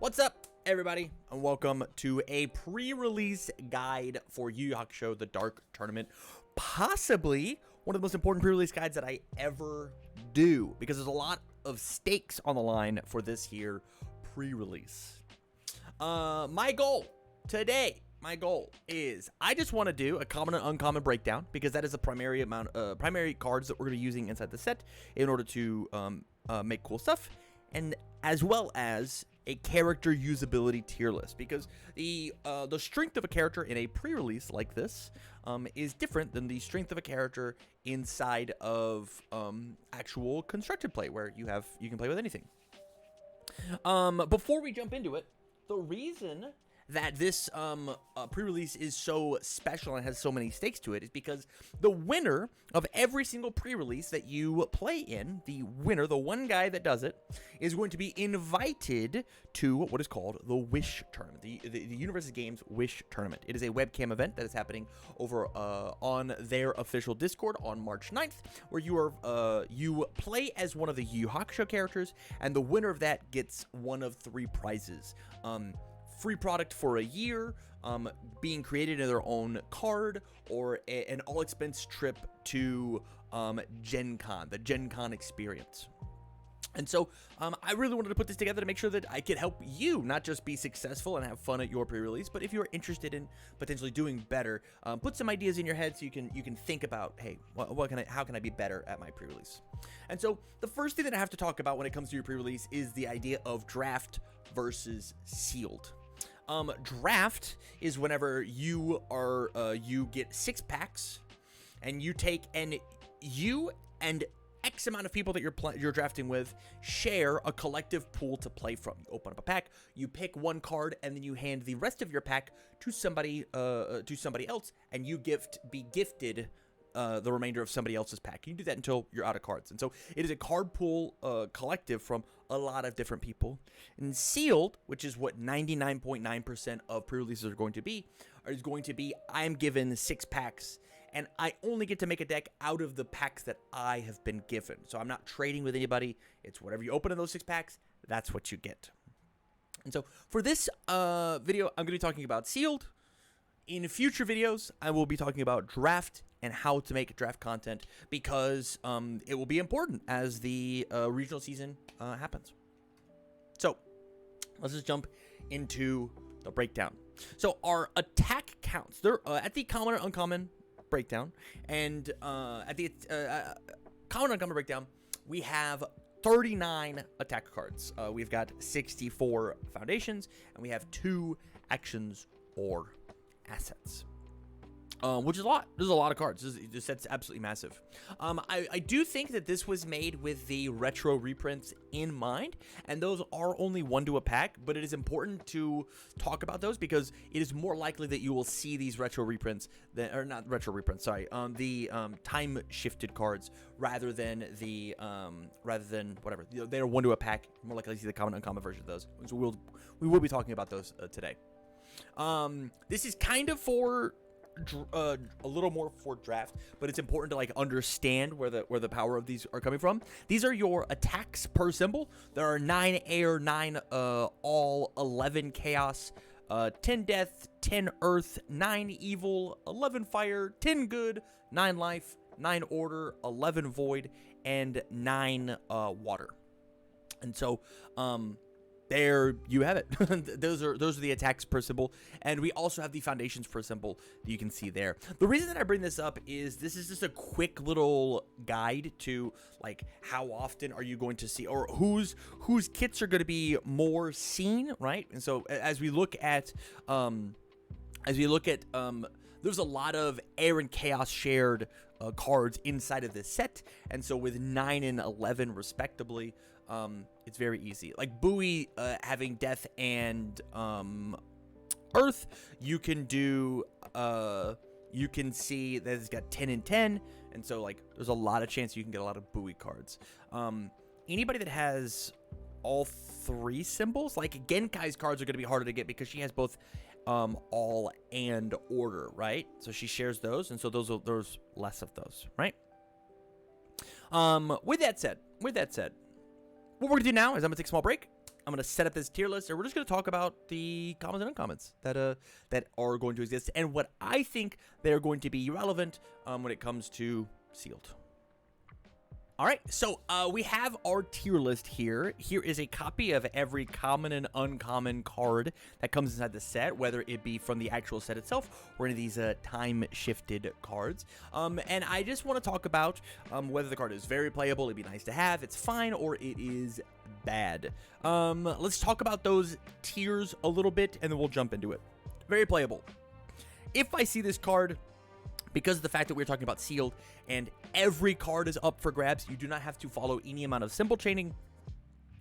What's up, everybody, and welcome to a pre-release guide for Yu Yu Hakusho, the Dark Tournament. Possibly one of the most important pre-release guides that I ever do, because there's a lot of stakes on the line for this here pre-release. My goal today, is I just want to do a common and uncommon breakdown, because that is the primary cards that we're going to be using inside the set in order to make cool stuff, and as well as a character usability tier list, because the strength of a character in a pre-release like this is different than the strength of a character inside of actual constructed play, where you can play with anything. Before we jump into it, the reason that this pre-release is so special and has so many stakes to it is because the winner of every single pre-release that you play in, the one guy that does it, is going to be invited to what is called the Wish Tournament, the UniVersus Games Wish Tournament. It is a webcam event that is happening over on their official Discord on March 9th, where you play as one of the Yu Yu Hakusho characters, and the winner of that gets one of 3 prizes. Free product for a year, being created in their own card, or an all-expense trip to Gen Con, the Gen Con experience. And so I really wanted to put this together to make sure that I could help you not just be successful and have fun at your pre-release, but if you're interested in potentially doing better, put some ideas in your head so you can think about, hey, how can I be better at my pre-release? And so the first thing that I have to talk about when it comes to your pre-release is the idea of draft versus sealed. Draft is whenever you get 6 packs, and you take, and you and X amount of people that you're drafting with share a collective pool to play from. You open up a pack, you pick one card, and then you hand the rest of your pack to somebody else, and you be gifted the remainder of somebody else's pack. You can do that until you're out of cards. And so it is a card pool collective from a lot of different people. And sealed, which is what 99.9% of pre-releases are going to be, I'm given 6 packs, and I only get to make a deck out of the packs that I have been given. So I'm not trading with anybody. It's whatever you open in those 6 packs, that's what you get. And so for this video, I'm going to be talking about sealed. In future videos, I will be talking about draft and how to make draft content, because it will be important as the regional season happens. So let's just jump into the breakdown. So our attack counts, they're at the common or uncommon breakdown, and at the common or uncommon breakdown, we have 39 attack cards. We've got 64 foundations, and we have 2 actions or assets, which is a lot. There's a lot of cards. This set's absolutely massive. I do think that this was made with the retro reprints in mind, and those are only 1 to a pack, but it is important to talk about those because it is more likely that you will see these retro reprints, or not retro reprints, sorry, the time shifted cards rather than whatever. They're 1 to a pack. More likely to see the common and uncommon version of those. So we will be talking about those today. This is kind of for a little more for draft, but it's important to like understand where the power of these are coming from. These are your attacks per symbol. There are 9 air, 9 all, 11 chaos, 10 death, 10 earth, 9 evil, 11 fire, 10 good, 9 life, 9 order, 11 void, and 9 water. And so there you have it. those are the attacks per symbol, and we also have the foundations per symbol that you can see there. The reason that I bring this up is this is just a quick little guide to like how often are you going to see, or whose kits are going to be more seen, right? And so as we look at there's a lot of air and chaos shared cards inside of this set, and so with 9 and 11 respectively, it's very easy. Like Bowie having death and earth, you can do you can see that it's got 10 and 10, and so like there's a lot of chance you can get a lot of Bowie cards. Anybody that has all 3 symbols, like Genkai's cards are going to be harder to get because she has both all and order, right? So she shares those, and so there's less of those, right? With that said, what we're gonna do now is I'm gonna take a small break, I'm going to set up this tier list, and we're just going to talk about the commons and uncommons that are going to exist and what I think they're going to be relevant when it comes to sealed. All right, so we have our tier list here. Here is a copy of every common and uncommon card that comes inside the set, whether it be from the actual set itself or any of these time-shifted cards. And I just want to talk about whether the card is very playable, it'd be nice to have, it's fine, or it is bad. Let's talk about those tiers a little bit, and then we'll jump into it. Very playable. If I see this card, because of the fact that we're talking about sealed and every card is up for grabs, you do not have to follow any amount of symbol chaining.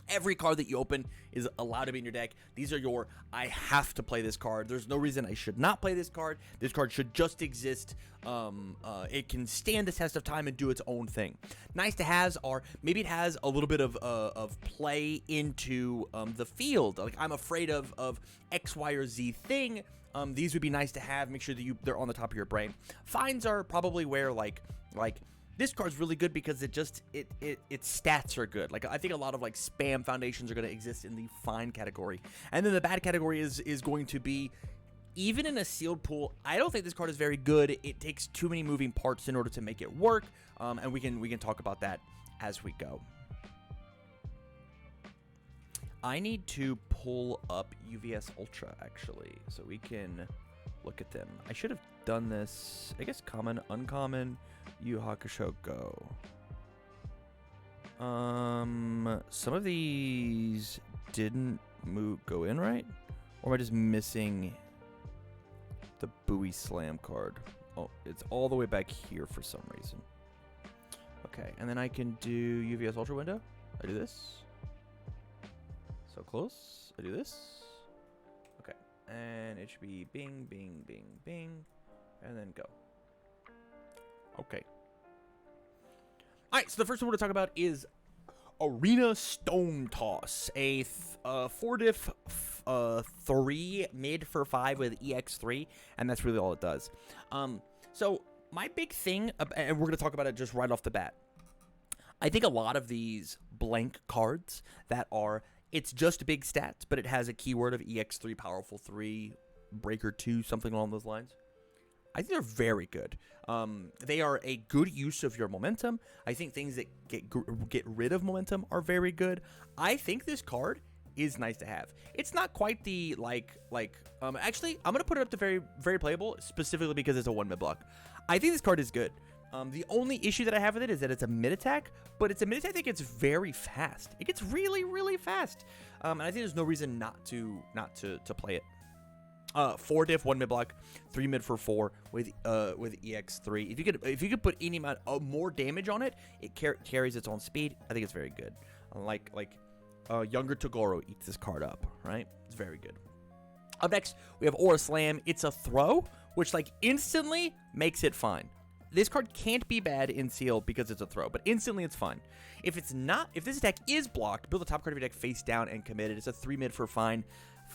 Every card that you open is allowed to be in your deck. These are your, I have to play this card. There's no reason I should not play this card. This card should just exist. It can stand the test of time and do its own thing. Nice to haves are, maybe it has a little bit of play into the field. Like, I'm afraid of X, Y, or Z thing. These would be nice to have. Make sure that they're on the top of your brain. Fines are probably where like this card's really good because its stats are good. Like, I think a lot of like spam foundations are going to exist in the fine category, and then the bad category is going to be, even in a sealed pool, I don't think this card is very good. It takes too many moving parts in order to make it work, and we can talk about that as we go. I need to pull up UVS Ultra, actually, so we can look at them. I should have done this, I guess, common, uncommon, Yu Hakusho, go. Some of these didn't go in right? Or am I just missing the Buoy Slam card? Oh, it's all the way back here for some reason. Okay, and then I can do UVS Ultra window. I do this. So close. I do this. Okay. And it should be bing, bing, bing, bing. And then go. Okay. Alright, so the first one we're going to talk about is Arena Stone Toss. A 4-diff 3 mid for 5 with EX3. And that's really all it does. So my big thing, and we're going to talk about it just right off the bat. I think a lot of these blank cards that are, it's just big stats, but it has a keyword of EX3, Powerful 3, Breaker 2, something along those lines. I think they're very good. They are a good use of your momentum. I think things that get rid of momentum are very good. I think this card is nice to have. It's not quite the, actually, I'm going to put it up to very, very playable, specifically because it's a 1-mid block. I think this card is good. The only issue that I have with it is that it's a mid-attack, but it's a mid-attack that gets very fast. It gets really, really fast. And I think there's no reason not to play it. 4 diff, 1 mid block, 3 mid for 4 with EX3. If you could put any amount of more damage on it, it carries its own speed. I think it's very good. Like younger Togoro eats this card up, right? It's very good. Up next, we have Aura Slam. It's a throw, which instantly makes it fine. This card can't be bad in sealed because it's a throw, but instantly it's fine. If this attack is blocked, build the top card of your deck face down and committed. It's a 3 mid for 5.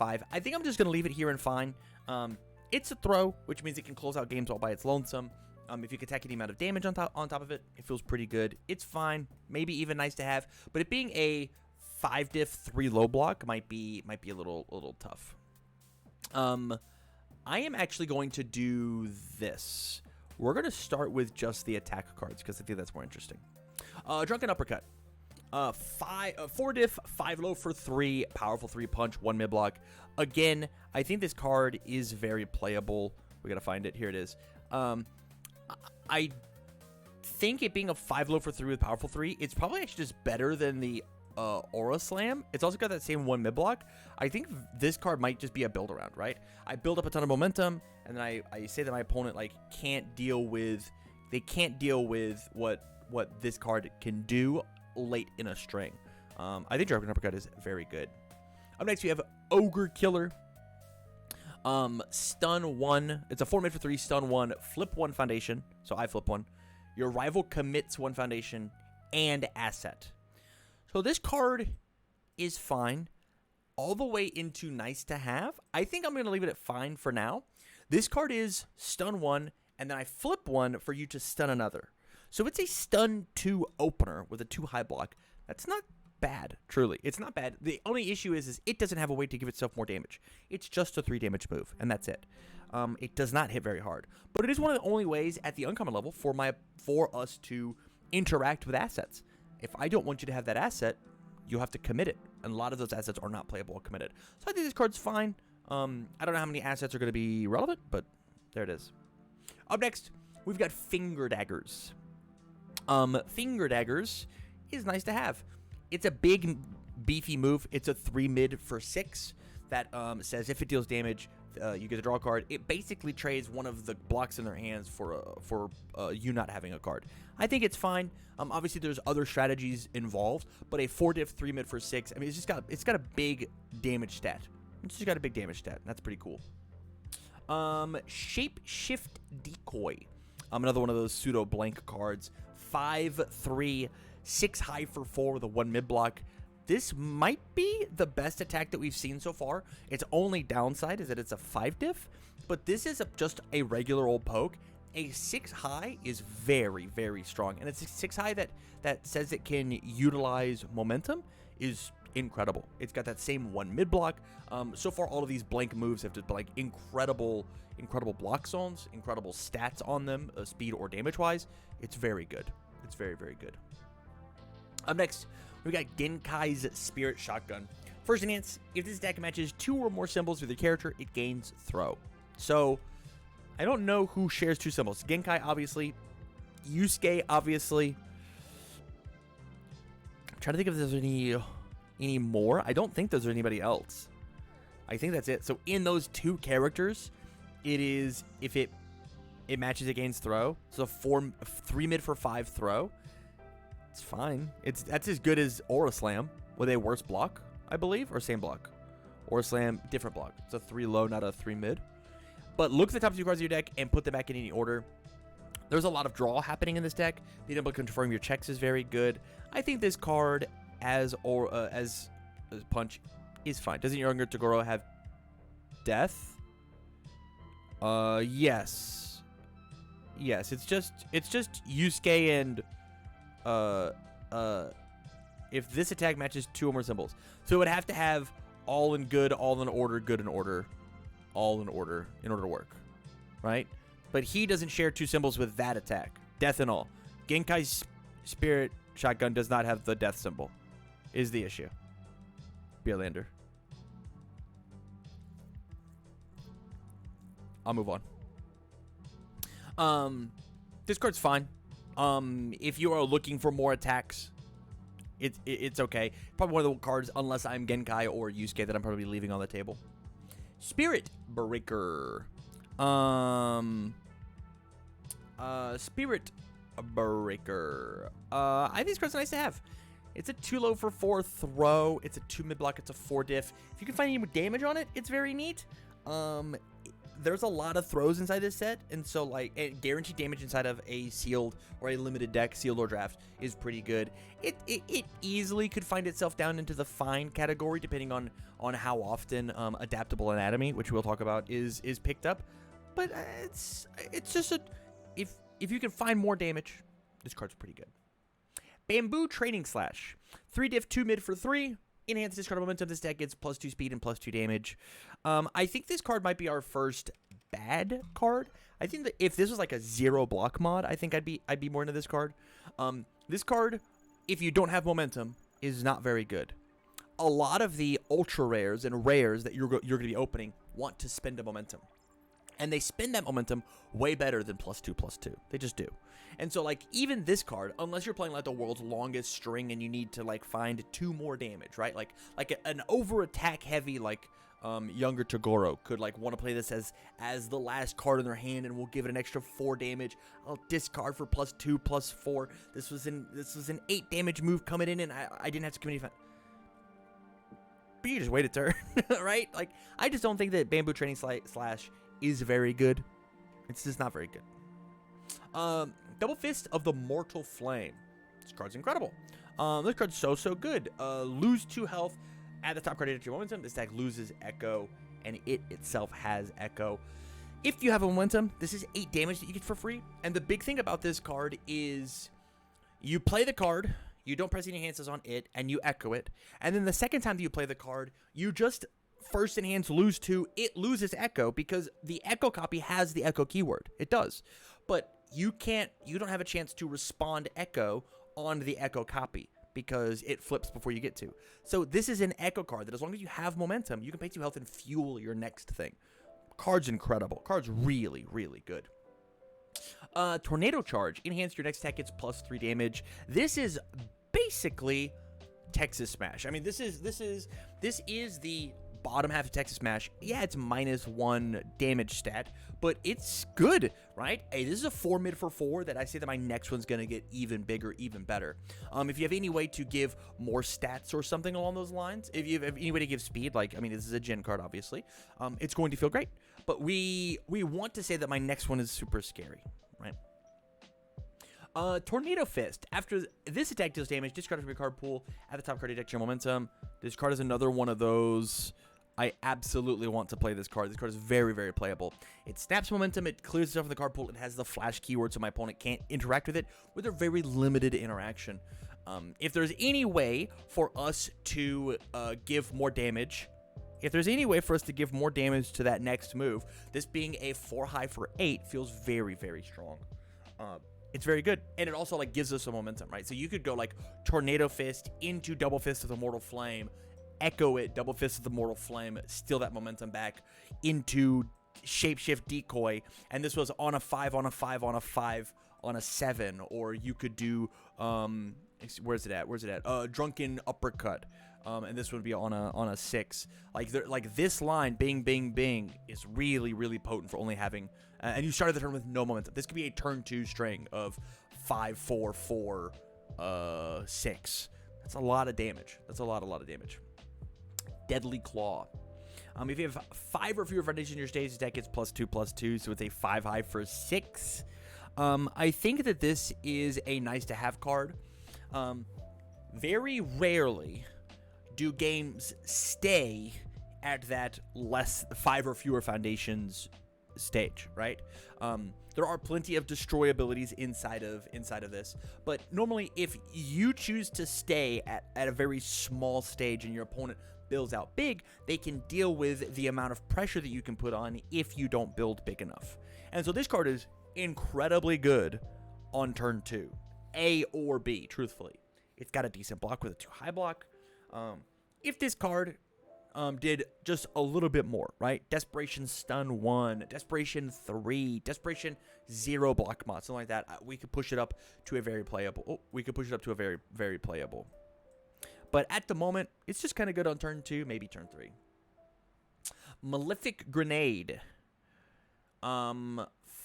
I think I'm just going to leave it here and fine. It's a throw, which means it can close out games all by its lonesome. If you can attack any amount of damage on top of it, it feels pretty good. It's fine, maybe even nice to have, but it being a 5 diff 3 low block might be a little tough. I am actually going to do this. We're going to start with just the attack cards because I think that's more interesting. Drunken Uppercut. 4 diff, 5 low for 3, powerful 3 punch, 1 mid block. Again, I think this card is very playable. We got to find it. Here it is. I think it being a 5 low for 3 with powerful 3, it's probably actually just better than the Aura Slam. It's also got that same 1 mid block. I think this card might just be a build around, right? I build up a ton of momentum, and then I say that my opponent can't deal with what this card can do late in a string. I think Drunken Uppercut is very good. Up next, we have Ogre Killer. Stun 1. It's a 4 mid for 3, stun 1, flip 1 foundation. So I flip 1. Your rival commits 1 foundation and asset. So this card is fine all the way into nice to have. I think I'm going to leave it at fine for now. This card is stun 1, and then I flip 1 for you to stun another. So it's a stun 2 opener with a 2 high block. That's not bad, truly. It's not bad. The only issue is it doesn't have a way to give itself more damage. It's just a 3 damage move, and that's it. It does not hit very hard. But it is one of the only ways at the uncommon level for us to interact with assets. If I don't want you to have that asset, you'll have to commit it. And a lot of those assets are not playable or committed. So I think this card's fine. I don't know how many assets are going to be relevant, but there it is. Up next, we've got Finger Daggers. Finger Daggers is nice to have. It's a big, beefy move. It's a 3 mid for 6 that says if it deals damage, you get to draw a card. It basically trades one of the blocks in their hands for you not having a card. I think it's fine. Obviously, there's other strategies involved, but a 4 diff 3 mid for 6. I mean, it's got a big damage stat. It's just got a big damage stat. That's pretty cool. Shape Shift Decoy. Another one of those pseudo blank cards. 5/3, 6 high for 4 with a 1 mid block. This might be the best attack that we've seen so far. Its only downside is that it's a 5 diff, but this is just a regular old poke. A 6 high is very, very strong, and it's a 6 high that says it can utilize momentum is incredible. It's got that same 1 mid block. So far, all of these blank moves have just like incredible block zones, incredible stats on them, speed or damage wise. It's very good. It's very, very good. Up next, we got Genkai's Spirit Shotgun. First enhance, if this attack matches 2 or more symbols with your character, it gains throw. So, I don't know who shares 2 symbols. Genkai, obviously. Yusuke, obviously. I'm trying to think if there's any more. I don't think there's anybody else. I think that's it. So, in those 2 characters, it is, if it matches, it gains throw. So, 3 mid for 5 throw. It's fine. That's as good as Aura Slam with a worse block, I believe, or same block. Aura Slam, different block. It's a 3 low, not a 3 mid. But look at the top 2 cards of your deck and put them back in any order. There's a lot of draw happening in this deck. Being able to confirm your checks is very good. I think this card as punch is fine. Doesn't Younger Toguro have death? Yes. Yes, it's just Yusuke and if this attack matches 2 or more symbols. So it would have to have all in good, all in order, good in order, all in order to work, right? But he doesn't share 2 symbols with that attack. Death and all. Genkai's Spirit Shotgun does not have the death symbol, is the issue. Beerlander. I'll move on. This card's fine. If you are looking for more attacks, it's okay. Probably one of the cards, unless I'm Genkai or Yusuke, that I'm probably leaving on the table. Spirit Breaker. Spirit Breaker. I think this card's nice to have. It's a 2 low for 4 throw. It's a 2 mid block. It's a 4 diff. If you can find any damage on it, it's very neat. There's a lot of throws inside this set, and so like guaranteed damage inside of a sealed or a limited deck, sealed or draft, is pretty good. It easily could find itself down into the fine category depending on how often adaptable anatomy, which we'll talk about, is picked up. But it's just if you can find more damage, this card's pretty good. Bamboo Training Slash. 3 diff, 2 mid for 3. Enhance discard momentum. This deck gets +2 speed and +2 damage. I think this card might be our first bad card. I think that if this was like a 0 block mod, I think I'd be more into this card. This card, if you don't have momentum, is not very good. A lot of the ultra rares and rares that you're going to be opening want to spend a momentum. And they spend that momentum way better than +2/+2. They just do. And so, like, even this card, unless you're playing, like, the world's longest string and you need to, like, find 2 more damage, right? Like an over-attack heavy, like, Younger Toguro could, like, want to play this as the last card in their hand and will give it an extra 4 damage. I'll discard for +2/+4. This was an 8 damage move coming in, and I didn't have to commit any. But you just wait a turn, right? Like, I just don't think that Bamboo Training Slash is very good. It's just not very good. Double Fist of the Mortal Flame. This card's incredible. This card's so good. Lose 2 health. Add the top card into your momentum. This deck loses Echo, and it itself has Echo. If you have a momentum, this is 8 damage that you get for free. And the big thing about this card is you play the card, you don't press any enhances on it, and you echo it. And then the second time that you play the card, you just first enhance lose 2, it loses echo because the echo copy has the echo keyword. It does. But you don't have a chance to respond echo on the echo copy because it flips before you get to. So this is an echo card that as long as you have momentum, you can pay 2 health and fuel your next thing. Card's incredible. Card's really, really good. Tornado Charge. Enhance your next attack gets +3 damage. This is basically Texas Smash. I mean, this is the bottom half of Texas Smash. Yeah, it's -1 damage stat, but it's good, right? Hey, this is a 4 mid for 4 that I say that my next one's going to get even bigger, even better. If you have any way to give more stats or something along those lines, if you have any way to give speed, like, I mean, this is a gen card, obviously, it's going to feel great. But we want to say that my next one is super scary, right? Tornado Fist. After this attack deals damage, discard it from your card pool. At the top card, deduct your momentum. This card is another one of those. I absolutely want to play this card. This card is very, very playable. It snaps momentum. It clears itself from the card pool. It has the flash keyword, so my opponent can't interact with it with a very limited interaction. If there's any way for us to give more damage, to that next move, this being a 4 high for 8 feels very, very strong. It's very good, and it also like gives us some momentum, right? So you could go like Tornado Fist into Double Fist of the Mortal Flame, echo it, Double Fist of the Mortal Flame, steal that momentum back into Shapeshift Decoy, and this was on a 5, on a 5, on a 5, on a 7, or you could do where's it at? Drunken Uppercut. And this would be on a 6. Like this line, bing, bing, bing, is really, really potent for only having. And you started the turn with no momentum. This could be a turn 2 string of 5, 4, 4, 6. That's a lot of damage. That's a lot of damage. Deadly Claw. If you have 5 or fewer foundations in your stage, this deck gets +2/+2, so it's a 5 high for 6. I think that this is a nice to have card. Very rarely do games stay at that 5 or fewer foundations stage, right? There are plenty of destroy abilities inside of this, but normally if you choose to stay at a very small stage and your opponent builds out big, they can deal with the amount of pressure that you can put on if you don't build big enough. And so this card is incredibly good on turn 2, A or B, truthfully. It's got a decent block with a 2 high block. If this card did just a little bit more, right? Desperation Stun 1, Desperation 3, Desperation 0 block mod, something like that. We could push it up to a very playable. Very, very playable. But at the moment, it's just kind of good on turn 2, maybe turn 3. Malefic Grenade.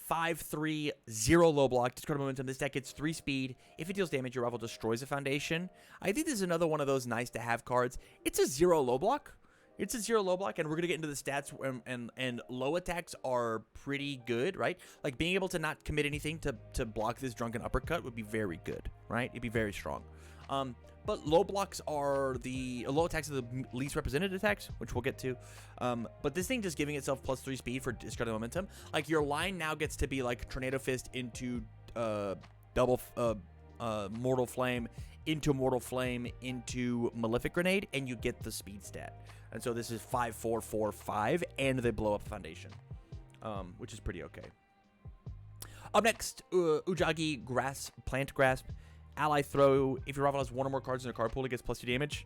5/3, 0 low block, discard momentum. This deck gets 3 speed. If it deals damage, your rival destroys a foundation. I think this is another one of those nice to have cards. It's a 0 low block. And we're going to get into the stats, and low attacks are pretty good, right? Like, being able to not commit anything to block this Drunken Uppercut would be very good, right? It'd be very strong. But low blocks are low attacks are the least represented attacks, which we'll get to. But this thing just giving itself +3 speed for discarding momentum. Like, your line now gets to be like Tornado Fist into Mortal Flame, into Malefic Grenade, and you get the speed stat. And so this is 5, 4, 4, 5, and they blow up foundation, which is pretty okay. Up next, Ujagi Plant Grasp. Ally Throw. If your rival has 1 or more cards in their card pool, it gets +2 damage.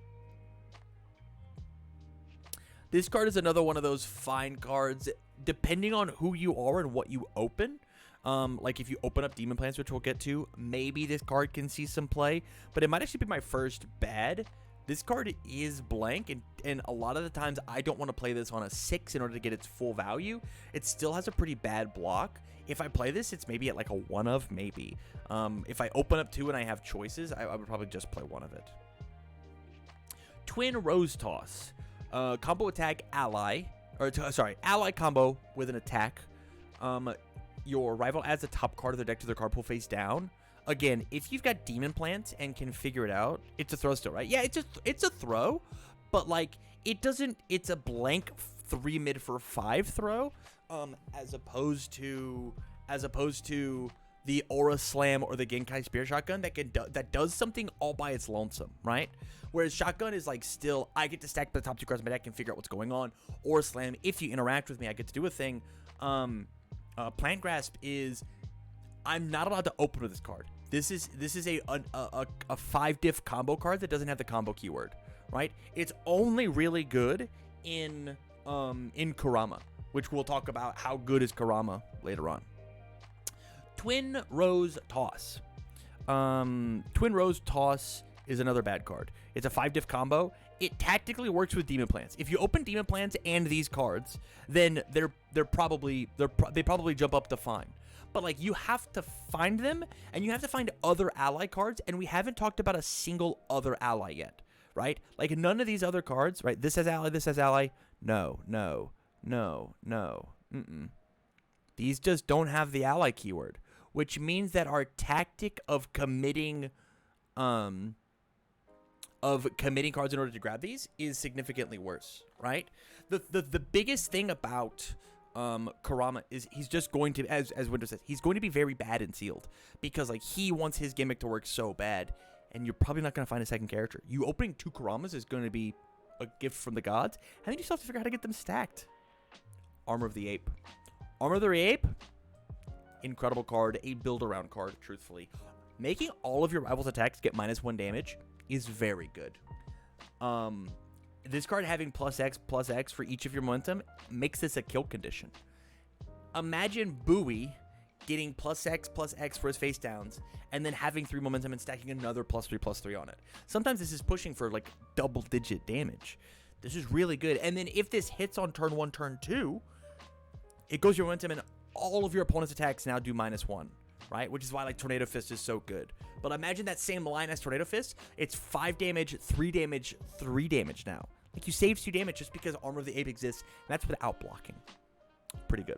This card is another one of those fine cards, depending on who you are and what you open. Like, if you open up Demon Plants, which we'll get to, maybe this card can see some play, but it might actually be my first bad. This card is blank, and a lot of the times I don't want to play this on a 6 in order to get its full value. It still has a pretty bad block. If I play this, it's maybe at like a 1 of, maybe. If I open up 2 and I have choices, I would probably just play 1 of it. Twin Rose Toss. Combo attack ally. Ally combo with an attack. Your rival adds a top card of their deck to their card pool face down. Again, if you've got Demon Plant and can figure it out, it's a throw still, right? Yeah, it's a throw, but like it's a blank 3 mid for 5 throw, as opposed to the Aura Slam or the Genkai Spirit Shotgun that does something all by its lonesome, right? Whereas Shotgun is like still, I get to stack the top 2 cards of my deck and figure out what's going on. Aura Slam, if you interact with me, I get to do a thing. Plant Grasp is, I'm not allowed to open with this card. This is a 5-diff combo card that doesn't have the combo keyword, right? It's only really good in Kurama, which we'll talk about how good is Kurama later on. Twin Rose Toss. Twin Rose Toss is another bad card. It's a 5-diff combo. It tactically works with Demon Plants. If you open Demon Plants and these cards, then they probably jump up to fine. But like, you have to find them, and you have to find other ally cards, and we haven't talked about a single other ally yet, right? Like, none of these other cards, right? This has ally, this has ally. No. These just don't have the ally keyword, which means that our tactic of committing cards in order to grab these is significantly worse, right? The biggest thing about Kurama is he's just going to, as Winter says, he's going to be very bad in sealed, because like, he wants his gimmick to work so bad, and you're probably not going to find a second character. You opening 2 Kuramas is going to be a gift from the gods, and then you still have to figure out how to get them stacked. Armor of the Ape. Armor of the Ape, incredible card, a build-around card, truthfully. Making all of your rivals' attacks get -1 damage is very good. This card having +X for each of your momentum makes this a kill condition. Imagine Bowie getting +X for his face downs, and then having 3 momentum and stacking another +3/+3 on it. Sometimes this is pushing for like double-digit damage. This is really good. And then if this hits on turn 1, turn 2, it goes your momentum, and all of your opponent's attacks now do -1, right? Which is why like Tornado Fist is so good. But imagine that same line as Tornado Fist. It's 5 damage, 3 damage, 3 damage now. Like, you save 2 damage just because Armor of the Ape exists, and that's without blocking. Pretty good.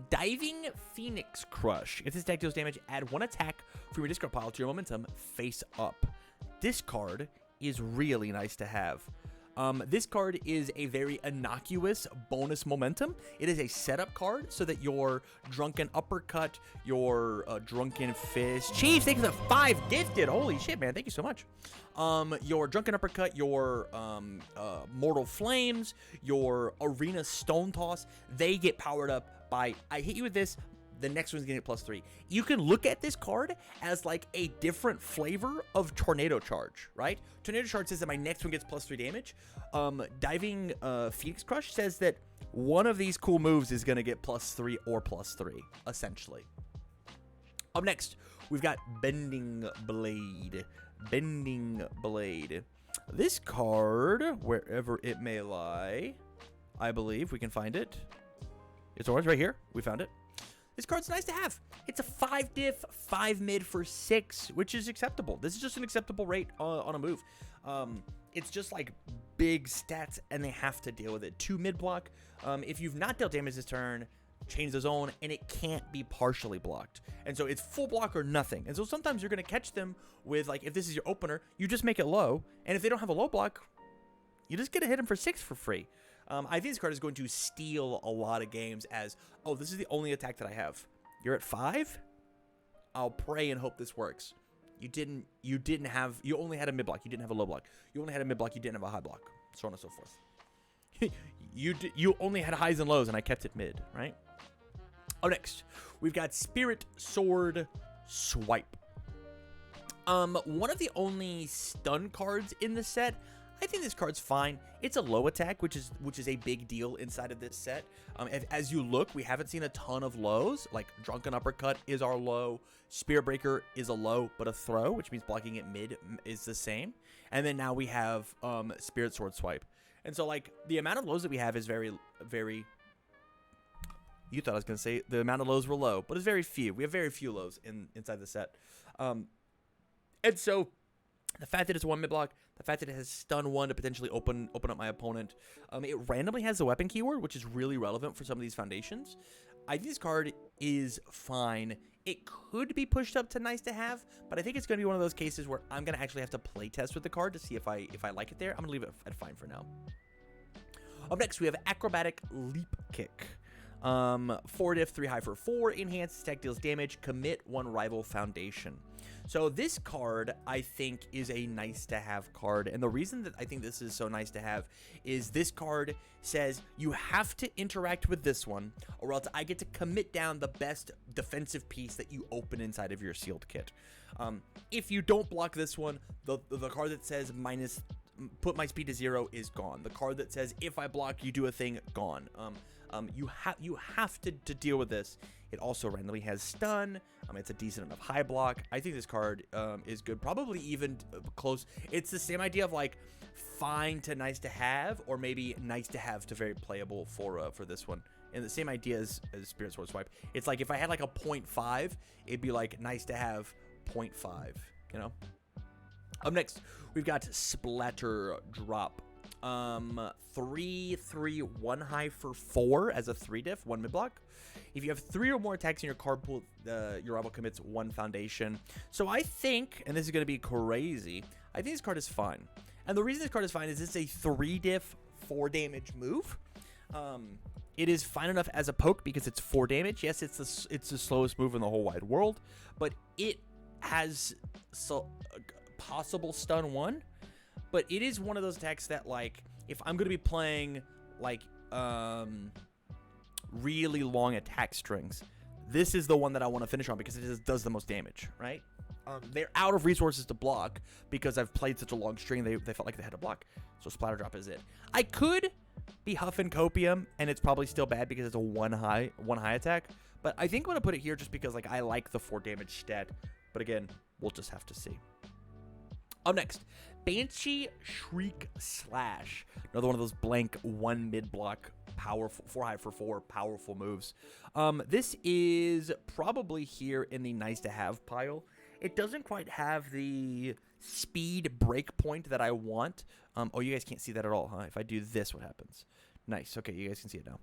Diving Phoenix Crush. If this deck deals damage, add 1 attack from your discard pile to your momentum face up. This card is really nice to have. This card is a very innocuous bonus momentum. It is a setup card so that your Drunken Uppercut, your Drunken Fist... Chief, thank you for the 5 gifted. Holy shit, man. Thank you so much. Your Drunken Uppercut, your Mortal Flames, your Arena Stone Toss, they get powered up by, I hit you with this, the next one's getting +3. You can look at this card as like a different flavor of Tornado Charge, right? Tornado Charge says that my next one gets +3 damage. Diving Phoenix Crush says that one of these cool moves is going to get +3 or +3, essentially. Up next, we've got Bending Blade. Bending Blade. This card, wherever it may lie, I believe we can find it. It's orange right here. We found it. This card's nice to have. It's a 5-diff, 5-mid for 6, which is acceptable. This is just an acceptable rate on a move. It's just like big stats, and they have to deal with it. 2 mid block. If you've not dealt damage this turn, change the zone, and it can't be partially blocked. And so it's full block or nothing. And so sometimes you're going to catch them with, like, if this is your opener, you just make it low. And if they don't have a low block, you just get to hit them for 6 for free. I think this card is going to steal a lot of games as, oh, this is the only attack that I have. You're at 5? I'll pray and hope this works. You only had a mid block. You didn't have a low block. You only had a mid block. You didn't have a high block. So on and so forth. You only had highs and lows, and I kept it mid, right? Oh, next, we've got Spirit Sword Swipe. One of the only stun cards in the set. I think this card's fine. It's a low attack, which is a big deal inside of this set. As you look, we haven't seen a ton of lows. Like, Drunken Uppercut is our low. Spirit Breaker is a low, but a throw, which means blocking it mid is the same. And then now we have Spirit Sword Swipe. And so, like, the amount of lows that we have is very, very... You thought I was going to say the amount of lows were low, but it's very few. We have very few lows inside the set. And so... the fact that it's 1 mid block, the fact that it has stun 1 to potentially open up my opponent. It randomly has the weapon keyword, which is really relevant for some of these foundations. I think this card is fine. It could be pushed up to nice to have, but I think it's going to be one of those cases where I'm going to actually have to play test with the card to see if I like it there. I'm going to leave it at fine for now. Up next, we have Acrobatic Leap Kick. 4 diff, 3 high for 4, enhanced attack deals damage, commit 1 rival foundation. So this card, I think, is a nice to have card. And the reason that I think this is so nice to have is this card says you have to interact with this one, or else I get to commit down the best defensive piece that you open inside of your sealed kit. If you don't block this one, the card that says put my speed to 0 is gone. The card that says if I block, you do a thing, gone. You have to deal with this. It also randomly has stun. It's a decent enough high block. I think this card is good. Probably even close. It's the same idea of like fine to nice to have, or maybe nice to have to very playable for this one. And the same idea as Spirit Sword Swipe. It's like if I had like a 0.5, it'd be like nice to have 0.5. You know. Up next, we've got Splatter Drop. 3, 1 high for 4 as a 3 diff, 1 mid block. If you have 3 or more attacks in your card pool, your rival commits 1 foundation. So I think, and this is going to be crazy, I think this card is fine. And the reason this card is fine is it's a 3 diff, 4 damage move. It is fine enough as a poke because it's 4 damage. Yes, it's the slowest move in the whole wide world, but it has possible stun 1. But it is one of those attacks that, like, if I'm going to be playing, like, really long attack strings, this is the one that I want to finish on because it does the most damage, right? They're out of resources to block because I've played such a long string, they felt like they had to block. So Splatter Drop is it. I could be huffing Copium, and it's probably still bad because it's a one high attack. But I think I'm going to put it here just because, like, I like the 4 damage stat. But again, we'll just have to see. Up next, Banshee Shriek Slash. Another one of those blank 1 mid block, powerful 4 high for 4 powerful moves. This is probably here in the nice to have pile. It doesn't quite have the speed break point that I want. Oh, you guys can't see that at all, huh? If I do this, what happens? Nice. Okay, you guys can see it now.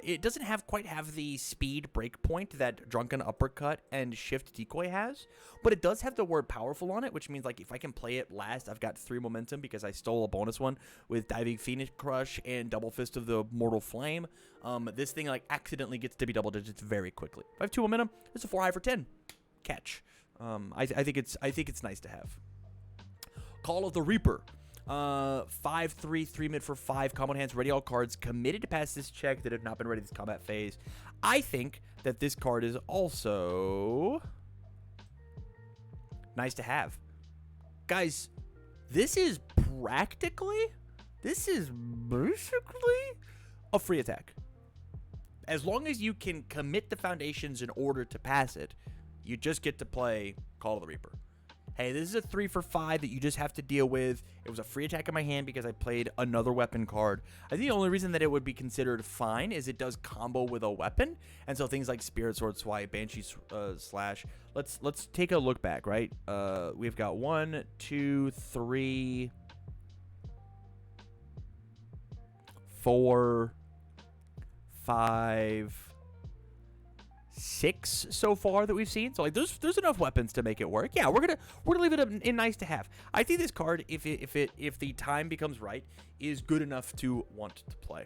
It doesn't quite have the speed break point that Drunken Uppercut and Shift Decoy has, but it does have the word powerful on it, which means like if I can play it last, I've got 3 momentum because I stole a bonus one with Diving Phoenix Crush and Double Fist of the Mortal Flame. This thing like accidentally gets to be double digits very quickly. If I have 2 momentum, it's a 4 high for 10 catch. I think it's nice to have. Call of the Reaper. 5/3, 3 mid for 5, combo hands, ready all cards, committed to pass this check that have not been ready this combat phase. I think that this card is also nice to have. Guys, this is basically a free attack. As long as you can commit the foundations in order to pass it, you just get to play Call of the Reaper. Hey, this is a 3 for 5 that you just have to deal with. It was a free attack in my hand because I played another weapon card. I think the only reason that it would be considered fine is it does combo with a weapon. And so things like Spirit Sword Swipe, Banshee Slash. Let's take a look back, right? We've got 1, 2, 3, 4, 5, 6 so far that we've seen. So like there's enough weapons to make it work. Yeah, we're gonna leave it in nice to have. I think this card, if the time becomes right, is good enough to want to play.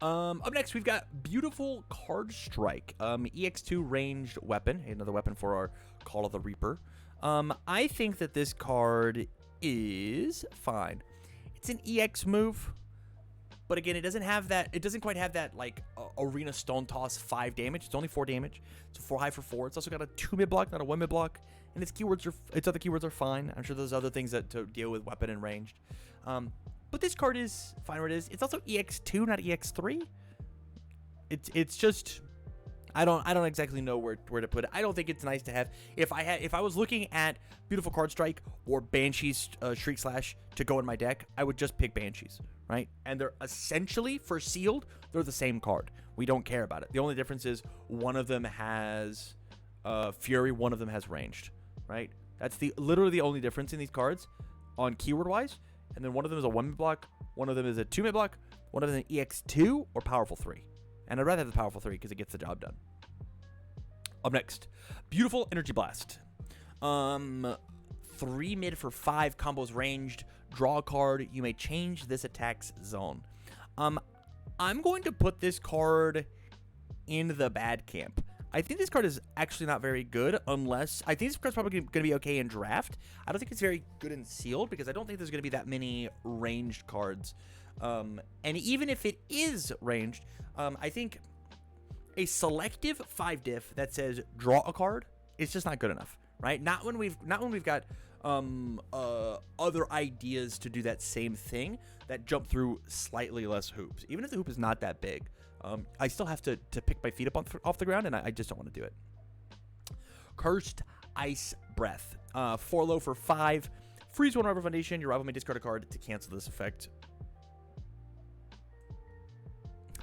Up next, we've got Beautiful Card Strike. EX2 ranged weapon, another weapon for our Call of the Reaper. I think that this card is fine. It's an EX move. But again, it doesn't quite have that like Arena Stone Toss 5 damage. It's only 4 damage. It's a 4 high for 4. It's also got a 2 mid block, not a 1 mid block. And its other keywords are fine. I'm sure there's other things to deal with weapon and ranged. But this card is fine where it is. It's also EX2, not EX3. It's just I don't exactly know where to put it. I don't think it's nice to have. If I was looking at Beautiful Card Strike or Banshee's Shriek Slash to go in my deck, I would just pick Banshees, right? And they're essentially, for sealed, they're the same card. We don't care about it. The only difference is one of them has Fury, one of them has ranged, right? That's literally the only difference in these cards on keyword wise. And then one of them is a 1 mid block, one of them is a 2 mid block, one of them is an EX2 or Powerful 3. And I'd rather have the Powerful 3 because it gets the job done. Up next, Beautiful Energy Blast. 3 mid for 5, combos ranged, draw a card, you may change this attack's zone. I'm going to put this card in the bad camp. I think this card is actually not very good unless... I think this card's probably going to be okay in draft. I don't think it's very good in sealed because I don't think there's going to be that many ranged cards. And even if it is ranged, I think a selective 5 diff that says draw a card is just not good enough, right? Not when we've got other ideas to do that same thing that jump through slightly less hoops. Even if the hoop is not that big, I still have to pick my feet up off the ground, and I just don't want to do it. Cursed Ice Breath. 4 low for 5. Freeze 1 rival foundation. Your rival may discard a card to cancel this effect.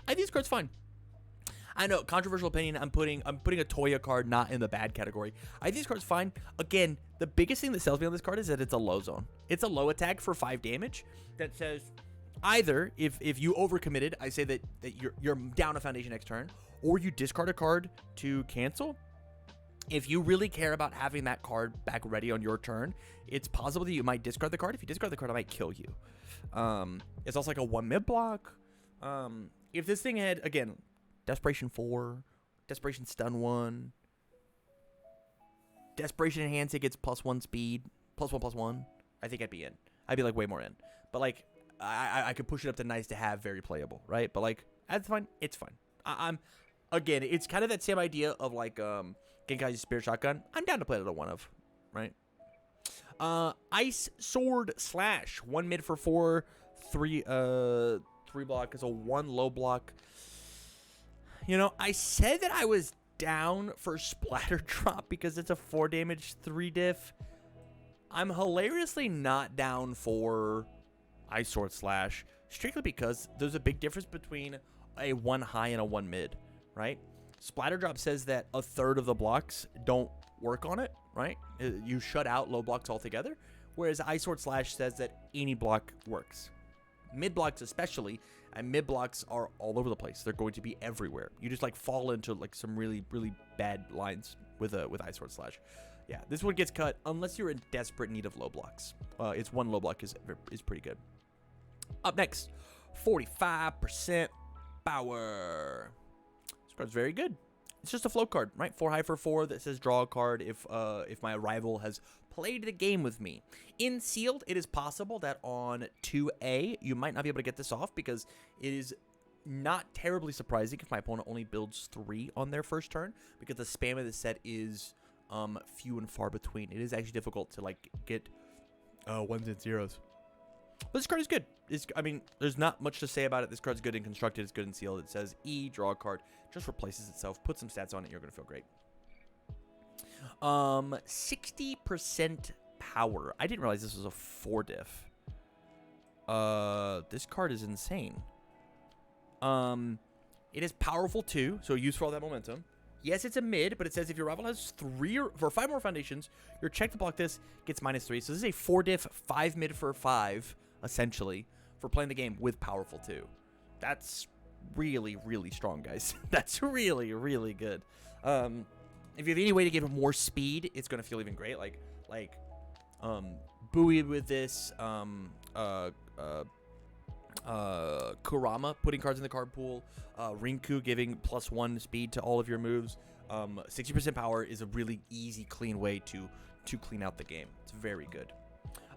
I think this card's fine. I know, controversial opinion. I'm putting a Toya card not in the bad category. I think this card's fine. Again, the biggest thing that sells me on this card is that it's a low zone. It's a low attack for 5 damage that says either if you overcommitted, I say that you're down a foundation next turn, or you discard a card to cancel. If you really care about having that card back ready on your turn, it's possible that you might discard the card. If you discard the card, it might kill you. It's also like a 1 mid block. If this thing had, again, Desperation 4, Desperation Stun 1, Desperation Enhance, it gets +1 speed, +1/+1, I think I'd be in. I'd be like way more in. But like, I could push it up to nice to have, very playable, right? But like, that's fine. It's fine. I'm again, it's kind of that same idea of like Genkai's Spirit Shotgun. I'm down to play it at a 1 of, right? Ice Sword Slash, 1 mid for 4, 3 block is a 1 low block. You know, I said that I was down for Splatter Drop because it's a 4 damage 3 diff. I'm hilariously not down for Ice Sword Slash, strictly because there's a big difference between a 1 high and a 1 mid, right? Splatter Drop says that a third of the blocks don't work on it, right? You shut out low blocks altogether, whereas Ice Sword Slash says that any block works. Mid blocks especially, and mid blocks are all over the place. They're going to be everywhere. You just like fall into like some really, really bad lines with Ice Sword Slash. Yeah, this one gets cut unless you're in desperate need of low blocks. Its 1 low block is pretty good. Up next, 45% power. This card's very good. It's just a float card, right? 4 high for 4 that says draw a card if my rival has played the game with me. In sealed, it is possible that on 2A, you might not be able to get this off because it is not terribly surprising if my opponent only builds 3 on their first turn, because the spam of the set is few and far between. It is actually difficult to like get 1s and 0s. But this card is good. I mean, there's not much to say about it. This card's good in constructed. It's good in sealed. It says E, draw a card. Just replaces itself. Put some stats on it. You're going to feel great. 60% power. I didn't realize this was a 4 diff. This card is insane. It is powerful too, so use for all that momentum. Yes, it's a mid, but it says if your rival has 5 more foundations, your check to block this gets -3. So this is a 4 diff, 5 mid for 5, essentially, for playing the game with powerful 2. That's really, really strong, guys. That's really, really good. If you have any way to give him more speed, it's going to feel even great. Like buoy with this, Kurama putting cards in the card pool, Rinku giving +1 speed to all of your moves. 60% power is a really easy, clean way to clean out the game. It's very good.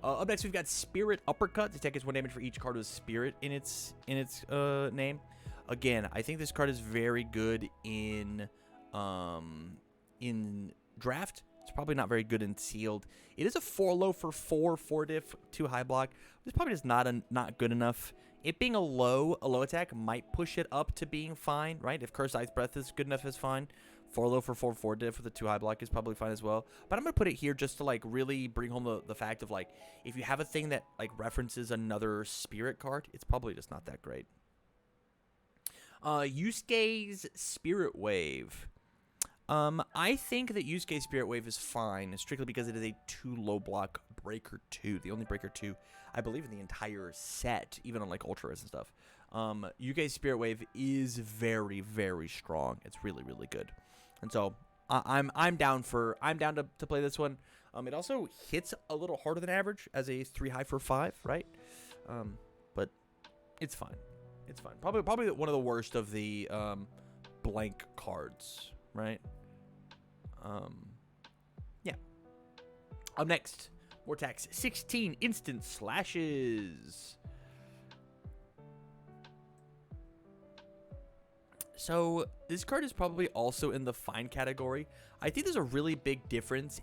Up next, we've got Spirit Uppercut. The attack is 1 damage for each card with Spirit in its name. Again, I think this card is very good in draft. It's probably not very good in sealed. It is a 4 low for 4 diff, 2 high block. It's probably just not good enough. It being a low attack might push it up to being fine, right? If Cursed Ice Breath is good enough, it's fine. 4 low for 4 diff with a 2 high block is probably fine as well. But I'm going to put it here just to like really bring home the fact of like, if you have a thing that like references another spirit card, it's probably just not that great. Yusuke's Spirit Wave. I think that Yusuke's Spirit Wave is fine, strictly because it is a 2 low block Breaker 2. The only Breaker 2, I believe, in the entire set, even on like Ultras and stuff. Yusuke's Spirit Wave is very, very strong. It's really, really good. And so I'm down to play this one. It also hits a little harder than average as a 3 high for 5, right? But it's fine. It's fine. Probably one of the worst of the blank cards, right? Yeah. Up next, Vortex 16 instant slashes. So this card is probably also in the fine category. I think there's a really big difference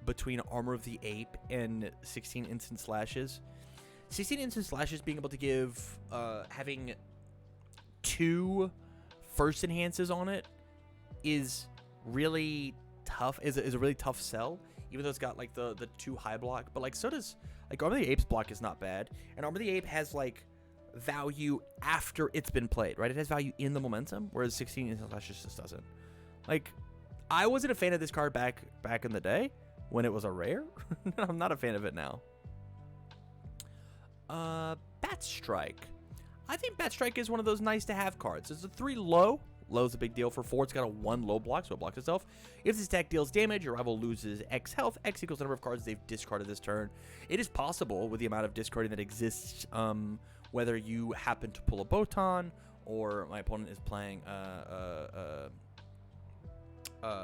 between Armor of the Ape and 16 instant slashes. 16 instant slashes being able to give having 2 first enhances on it is really tough. Is a really tough sell, even though it's got like the 2 high block. But like so does like Armor of the Ape's block is not bad, and Armor of the Ape has like value after it's been played, right? It has value in the momentum, whereas 16 instant slashes just doesn't. Like, I wasn't a fan of this card back in the day when it was a rare. I'm not a fan of it now. Bat Strike. I think Bat Strike is one of those nice to have cards. It's a 3 low. Low is a big deal for 4. It's got a 1 low block, so it blocks itself. If this attack deals damage, your rival loses X health. X equals the number of cards they've discarded this turn. It is possible with the amount of discarding that exists, whether you happen to pull a Botan or my opponent is playing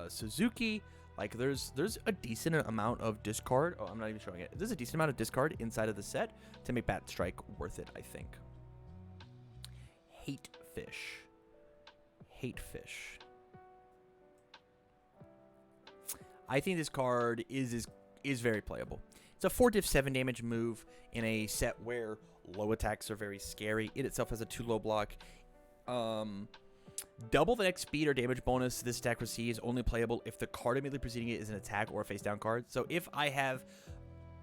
Suzuki. Like there's a decent amount of discard. Oh, I'm not even showing it. There's a decent amount of discard inside of the set to make Bat Strike worth it, I think. Hate Fish. I think this card is very playable. It's a 4 diff 7 damage move in a set where low attacks are very scary. It itself has a 2 low block. Double the next speed or damage bonus this attack receives, only playable if the card immediately preceding it is an attack or a face down card. So if I have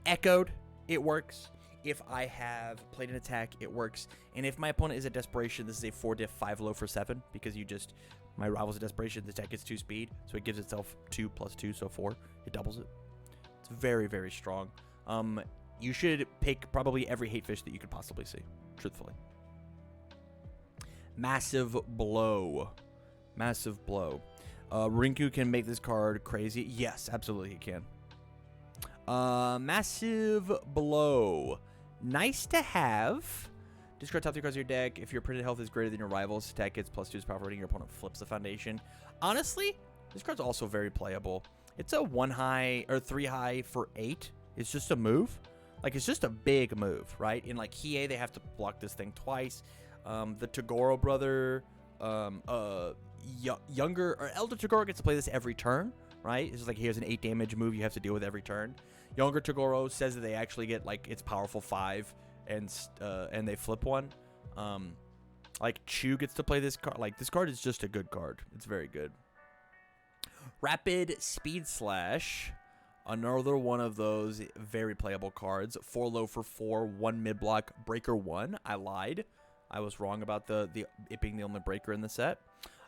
Echoed, it works. If I have played an attack, it works. And if my opponent is a Desperation, this is a 4 diff 5 low for 7, because my rival's a Desperation, the attack gets 2 speed, so it gives itself 2 plus 2, so 4. It doubles it. It's very, very strong. You should pick probably every Hate Fish that you could possibly see, truthfully. Massive Blow. Rinku can make this card crazy. Yes, absolutely he can. Massive Blow. Nice to have. Discard top 3 cards of your deck. If your printed health is greater than your rival's, attack gets +2 power rating. Your opponent flips the foundation. Honestly, this card's also very playable. It's a 1 high or 3 high for 8. It's just a move. Like, it's just a big move, right? In like Hiei, they have to block this thing twice. The Togoro brother, younger or elder Togoro gets to play this every turn, right? It's just like, here's an 8 damage move you have to deal with every turn. Younger Togoro says that they actually get like its powerful 5 and they flip 1. Like Chu gets to play this card. Like, this card is just a good card. It's very good. Rapid Speed Slash. Another one of those very playable cards. 4 low for 4, 1 mid block, breaker 1. I lied. I was wrong about it being the only breaker in the set.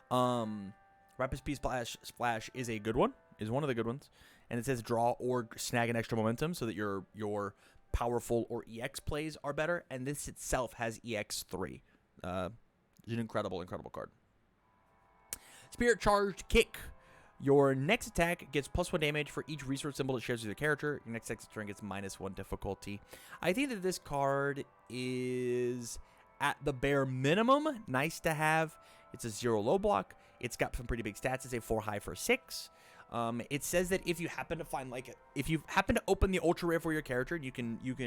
Rapid Speed Splash is a good one. Is one of the good ones. And it says draw or snag an extra momentum so that your powerful or EX plays are better. And this itself has EX3. It's an incredible card. Spirit Charged Kick. Your next attack gets +1 damage for each resource symbol it shares with your character. Your next exit turn gets -1 difficulty. I think that this card is, at the bare minimum, nice to have. It's a 0 low block. It's got some pretty big stats. It's a 4 high for 6. It says that if you happen to open the ultra rare for your character, you can use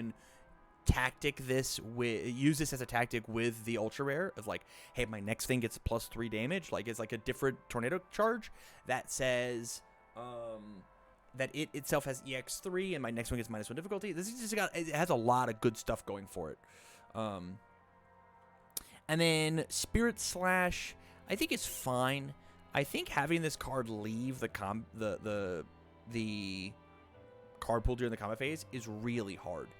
this as a tactic with the ultra rare of like, hey, my next thing gets +3 damage. Like, it's like a different tornado charge that says that it itself has EX3 and my next one gets -1 difficulty. This is it has a lot of good stuff going for it. And then Spirit Slash, I think it's fine. I think having this card leave the card pool during the combat phase is really hard.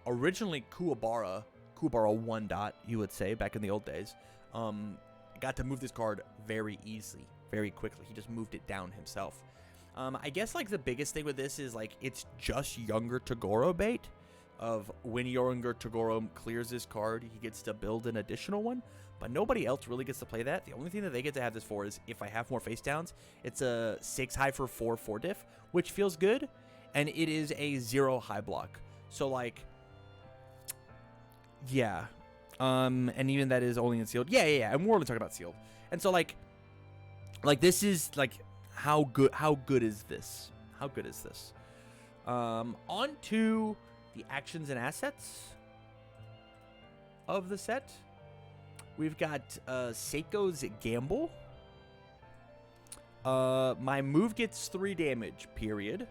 Originally, Kuwabara 1 dot, you would say, back in the old days, got to move this card very easily, very quickly. He just moved it down himself. I guess, like, the biggest thing with this is, like, it's just younger Togoro bait. Of when younger Togoro clears this card, he gets to build an additional one, but nobody else really gets to play that. The only thing that they get to have this for is if I have more face downs. It's a 6 high for 4 diff, which feels good, and it is a 0 high block. So, like, yeah, And even that is only in sealed. Yeah. And we're only talking about sealed. And so like this is like how good is this? How good is this? On to the actions and assets of the set. We've got Seiko's Gamble. My move gets 3 damage, period.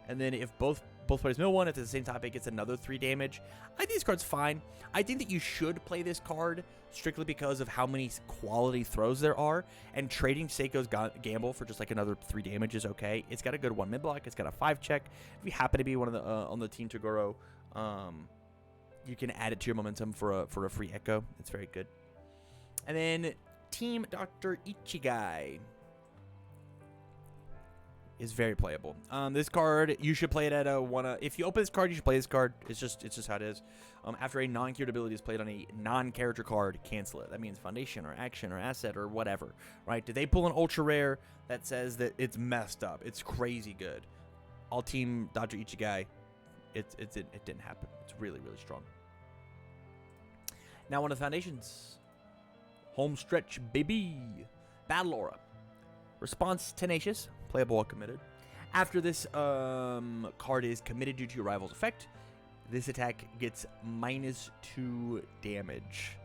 And then if both players mill one, if it's the same topic, it's another 3 damage. I think this card's fine. I think that you should play this card strictly because of how many quality throws there are. And trading Seiko's Gamble for just like another 3 damage is okay. It's got a good 1 mid block. It's got a 5 check. If you happen to be one of the on the Team Toguro, you can add it to your momentum for a free echo. It's very good. And then Team Dr. Ichigai is very playable. This card, you should play it at a one. If you open this card, you should play this card. It's just how it is. After a non-cured ability is played on a non-character card, cancel it. That means foundation or action or asset or whatever, right? Did they pull an ultra rare that says that it's messed up? It's crazy good. All Team Dr. Ichigai, it didn't happen. It's really strong. Now one of the foundations, home stretch baby, Battle Aura, response tenacious. Playable while committed. After this card is committed due to your rival's effect, this attack gets -2 damage.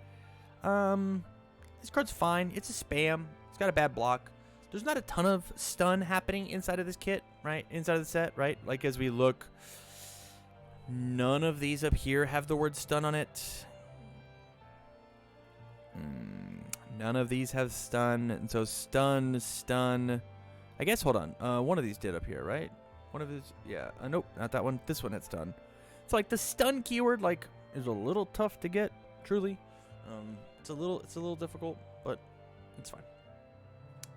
This card's fine. It's a spam. It's got a bad block. There's not a ton of stun happening inside of this kit, right? Inside of the set, right? Like as we look, none of these up here have the word stun on it. None of these have stun, and so stun. I guess, hold on. One of these did up here, right? One of these, yeah. Nope, not that one. This one had stun. So, like, the stun keyword, like, is a little tough to get, truly. It's a little difficult, but it's fine.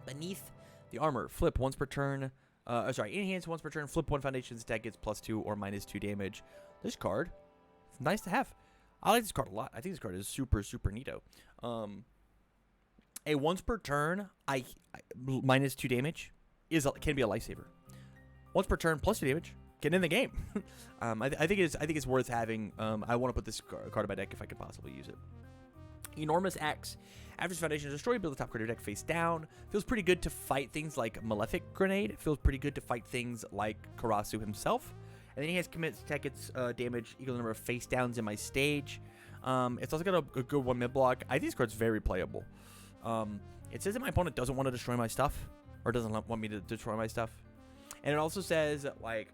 Beneath the armor, flip once per turn. Enhance once per turn. Flip 1 foundation's attack gets +2 or -2 damage. This card, it's nice to have. I like this card a lot. I think this card is super neato. A once per turn, -2 damage. Can be a lifesaver. Once per turn, +2 damage. Get in the game. I think it's worth having. I want to put this card in my deck if I could possibly use it. Enormous Axe. After this foundation is destroyed, build the top card of your deck face down. Feels pretty good to fight things like Malefic Grenade. Feels pretty good to fight things like Karasu himself. And then he has commits attack its damage equal number of face downs in my stage. It's also got a good 1 mid block. I think this card's very playable. It says that my opponent doesn't want to destroy my stuff. Or doesn't want me to destroy my stuff. And it also says, like,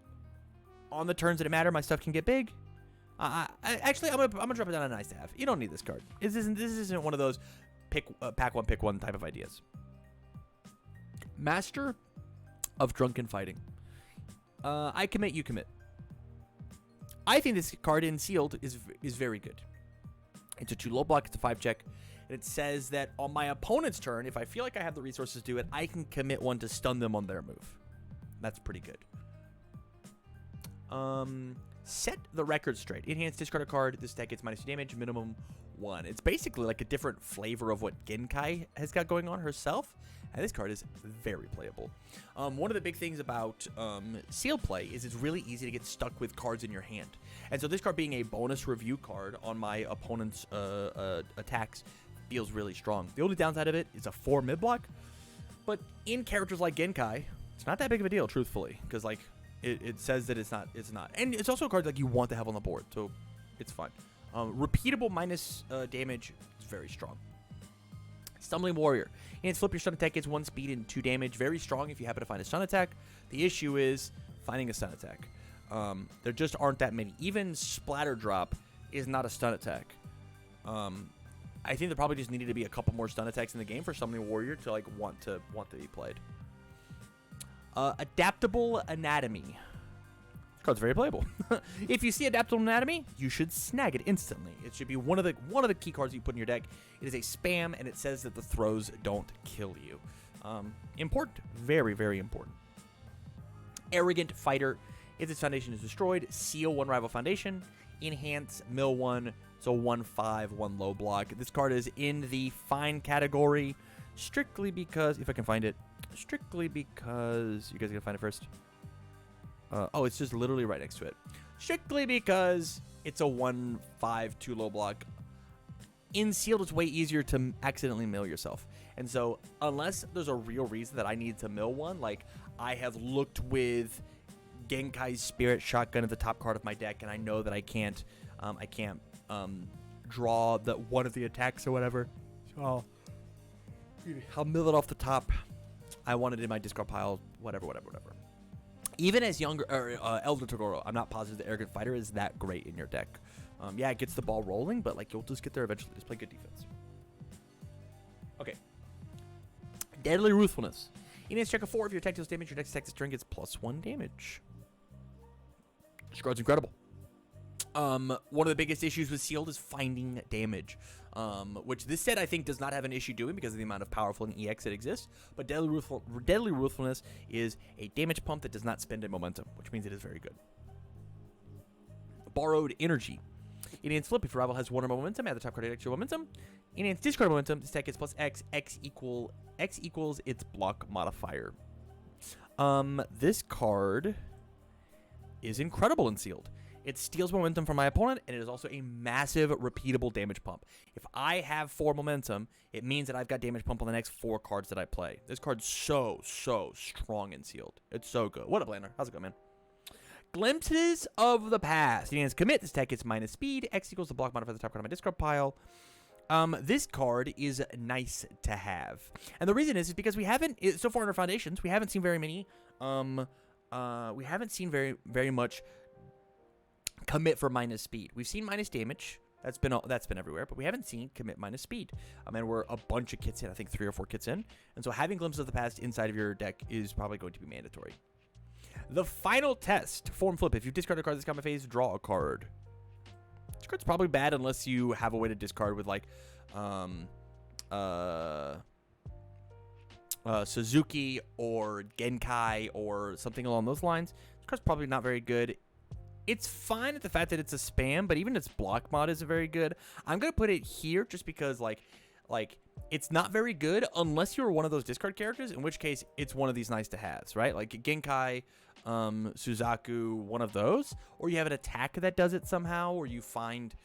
on the turns that it matter, my stuff can get big. Actually, I'm gonna drop it down a nice to have. You don't need this card. This isn't one of those pack one, pick one type of ideas. Master of Drunken Fighting. I commit, you commit. I think this card in sealed is very good. It's a 2 low block. It's a 5 check. And it says that on my opponent's turn, if I feel like I have the resources to do it, I can commit 1 to stun them on their move. That's pretty good. Set the record straight. Enhance, discard a card. This deck gets -2 damage, minimum 1. It's basically like a different flavor of what Genkai has got going on herself. And this card is very playable. One of the big things about sealed play is it's really easy to get stuck with cards in your hand. And so this card being a bonus review card on my opponent's attacks feels really strong. The only downside of it is a 4 mid block. But in characters like Genkai, it's not that big of a deal, truthfully. Because, like, it says that it's not. And it's also a card like you want to have on the board. So it's fine. Repeatable minus damage is very strong. Stumbling Warrior. And flip your stun attack gets 1 speed and 2 damage. Very strong if you happen to find a stun attack. The issue is finding a stun attack. There just aren't that many. Even Splatter Drop is not a stun attack. I think there probably just needed to be a couple more stun attacks in the game for Stumbling Warrior to like want to be played. Adaptable Anatomy. This card's very playable. If you see Adaptable Anatomy, you should snag it instantly. It should be one of the key cards you put in your deck. It is a spam, and it says that the throws don't kill you. Important. Very, very important. Arrogant Fighter. If this foundation is destroyed, seal 1 rival foundation. Enhance, mill 1. So 1/5, 1 low block. This card is in the fine category strictly because, if I can find it, strictly because, you guys are going to find it first. Oh, it's just literally right next to it. Strictly because it's a 1/5, 2 low block. in sealed, it's way easier to accidentally mill yourself. And so unless there's a real reason that I need to mill one, like I have looked with Genkai's Spirit Shotgun at the top card of my deck, and I know that I can't draw one of the attacks or whatever. So I'll mill it off the top. I want it in my discard pile, whatever. Even as younger, Elder Togoro, I'm not positive the Arrogant Fighter is that great in your deck. Yeah, it gets the ball rolling, but like you'll just get there eventually. Just play good defense. Okay. Deadly Ruthlessness. You need to check a 4. If your attack deals damage, your next attack string gets +1 damage. This card's incredible. One of the biggest issues with sealed is finding damage, which this set I think does not have an issue doing because of the amount of powerful and EX that exists. But Deadly Ruthlessness is a damage pump that does not spend in momentum, which means it is very good. Borrowed Energy. Indian's Flip. If your rival has 1 or more momentum, add the top card to extra momentum. Indian's Discard momentum. This deck gets +X. X equals its block modifier. This card is incredible in sealed. It steals momentum from my opponent, and it is also a massive repeatable damage pump. If I have 4 momentum, it means that I've got damage pump on the next 4 cards that I play. This card's so strong in sealed. It's so good. What up, Lander? How's it going, man? Glimpses of the Past. You need to commit. This deck gets -speed. X equals the block modifier at the top card of my discard pile. This card is nice to have. And the reason is because we haven't, so far in our foundations, we haven't seen very many, we haven't seen very much commit for -speed. We've seen -damage. That's been everywhere, but we haven't seen commit -speed. And we're a bunch of kits in, I think 3 or 4 kits in. And so having Glimpses of the Past inside of your deck is probably going to be mandatory. The Final Test. Form Flip. If you discard a card this combat phase, draw a card. This card's probably bad unless you have a way to discard with like Suzuki or Genkai or something along those lines. This card's probably not very good. It's fine at the fact that it's a spam, but even its block mod isn't very good. I'm going to put it here just because like it's not very good unless you're one of those discard characters, in which case it's one of these nice to haves, right? Like Genkai, Suzaku, one of those, or you have an attack that does it somehow, or you find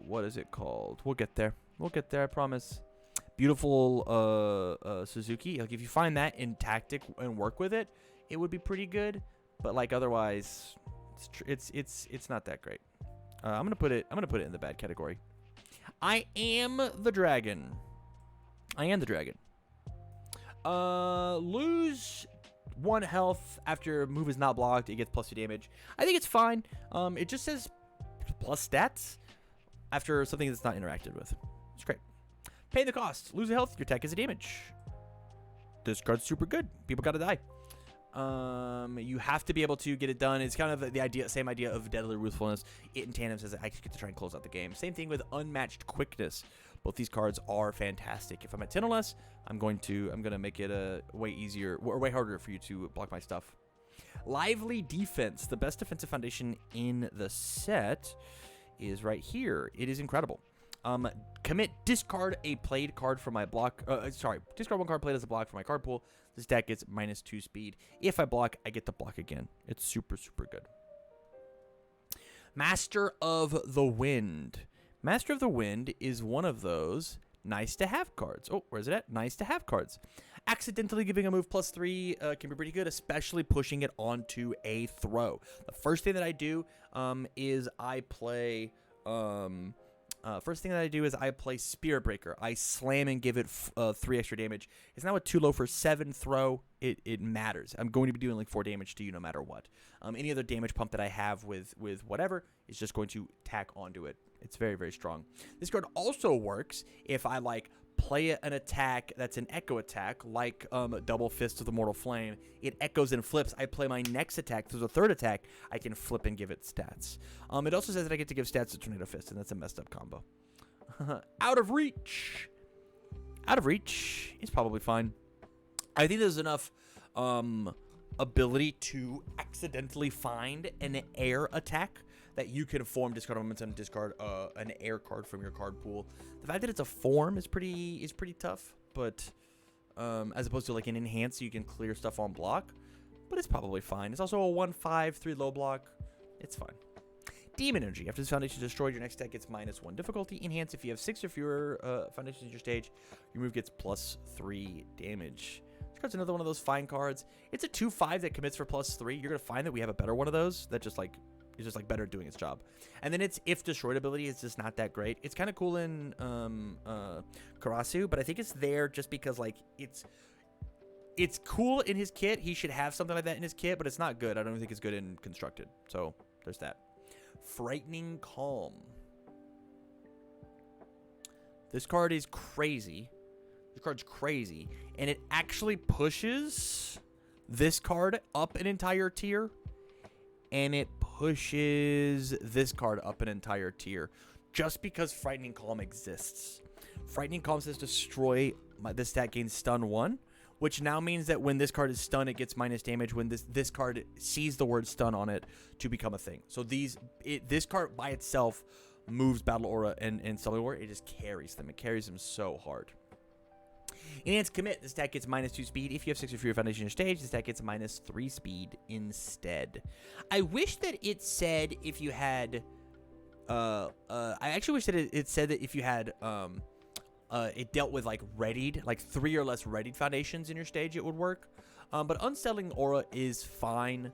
what is it called? We'll get there, I promise. Beautiful Suzuki. Like if you find that in tactic and work with it, it would be pretty good, but like otherwise it's not that great. I'm gonna put it in the bad category. I am the dragon. Lose 1 health after move is not blocked. It gets +2 damage. I think it's fine. It just says plus stats after something that's not interacted with. It's great. Pay the cost. Lose a health. Your attack is a damage. This card's super good. People gotta die. You have to be able to get it done. It's kind of the same idea of Deadly Ruthlessness. It in tandem says I actually get to try and close out the game. Same thing with Unmatched Quickness. Both these cards are fantastic. If I'm at 10 or less, I'm gonna make it way easier or way harder for you to block my stuff. Lively Defense. The best defensive foundation in the set is right here. It is incredible. Commit, discard a played card from my block. Discard 1 card played as a block from my card pool. This deck gets -2 speed. If I block, I get to block again. It's super good. Master of the Wind. Master of the Wind is one of those nice to have cards. Oh, where's it at? Nice to have cards. Accidentally giving a move +3 can be pretty good, especially pushing it onto a throw. The first thing that I do is I play. Spirit Breaker. I slam and give it 3 extra damage. It's now a 2 low for 7 throw. It matters. I'm going to be doing like 4 damage to you no matter what. Any other damage pump that I have with whatever is just going to tack onto it. It's very strong. This card also works if I like play an attack that's an echo attack, like Double Fist of the Mortal Flame. It echoes and flips. I play my next attack. There's a third attack. I can flip and give it stats. It also says that I get to give stats to Tornado Fist, and that's a messed up combo. Out of Reach. Out of Reach is probably fine. I think there's enough ability to accidentally find an air attack that you can form, discard a momentum, discard an air card from your card pool. The fact that it's a form is pretty tough, but as opposed to like an enhance, you can clear stuff on block, but it's probably fine. It's also a 1/5 3 low block. It's fine. Demon Energy. After this foundation is destroyed, your next deck gets -1 difficulty. Enhance if you have 6 or fewer foundations in your stage. Your move gets +3 damage. This card's another one of those fine cards. It's a 2/5 that commits for +3. You're gonna find that we have a better one of those that just like is just like better at doing its job. And then its if destroyed ability is just not that great. It's kind of cool in Karasu, but I think it's there just because like it's cool in his kit. He should have something like that in his kit, but it's not good. I don't think it's good in constructed. So there's that. Frightening Calm. This card is crazy. This card's crazy, and it actually pushes this card up an entire tier, and it pushes this card up an entire tier just because Frightening Calm exists. Frightening Calm says destroy this stat gains stun 1, which now means that when this card is stunned, it gets minus damage when this card sees the word stun on it to become a thing. So this card by itself moves Battle Aura and Sully War. It just carries them. It carries them so hard. Enhance Commit. This deck gets -2 speed. If you have 6 or fewer foundation in your stage, this deck gets -3 speed instead. I wish that it said if you had... I actually wish that it said that if you had... it dealt with like readied, like 3 or less readied foundations in your stage, it would work. But Unsettling Aura is fine.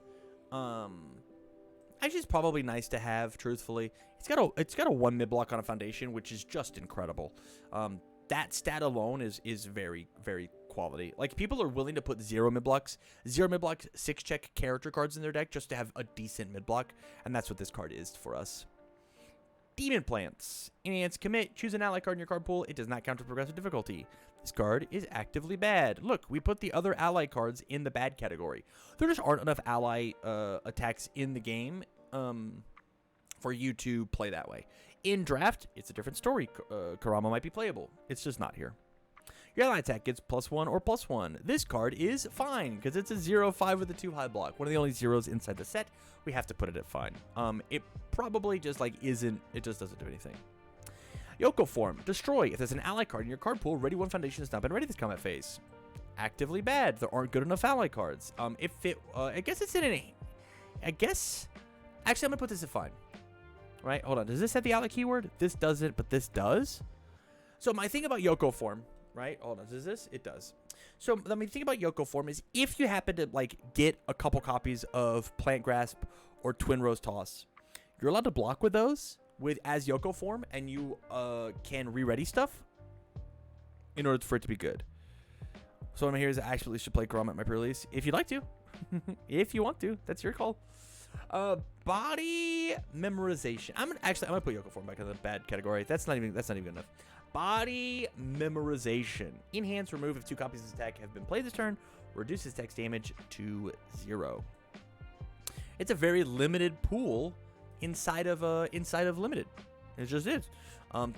Actually, it's probably nice to have, truthfully. It's got a 1 mid block on a foundation, which is just incredible. That stat alone is very, very quality. Like, people are willing to put 0 mid blocks, 6 check character cards in their deck just to have a decent mid block, and that's what this card is for us. Demon Plants. Enhance Commit. Choose an ally card in your card pool. It does not count to progressive difficulty. This card is actively bad. Look, we put the other ally cards in the bad category. There just aren't enough ally attacks in the game for you to play that way. In draft, it's a different story. Kurama might be playable. It's just not here. Your ally attack gets +1 or +1. This card is fine because it's a 0/5 with a 2 high block. One of the only zeros inside the set. We have to put it at fine. It probably just like isn't. It just doesn't do anything. Yoko Form. Destroy. If there's an ally card in your card pool, ready 1 foundation has not been ready this combat phase. Actively bad. There aren't good enough ally cards. I guess it's in an. I guess. Actually, I'm gonna put this at fine. Right? Hold on. Does this have the ally keyword? This doesn't, but this does. So my thing about Yoko Form. Right? Hold on. Does this? It does. So the thing about Yoko Form is if you happen to like get a couple copies of Plant Grasp or Twin Rose Toss, you're allowed to block with those as Yoko Form, and you can re-ready stuff in order for it to be good. So what I'm here is I actually should play Kurama at my pre-release if you'd like to. If you want to, that's your call. Body Memorization. I'm gonna put Yoko Form back in the bad category. That's not even good enough. Body Memorization. Enhance, remove if 2 copies of this attack have been played this turn. Reduces text damage to 0. It's a very limited pool inside of limited. It just is.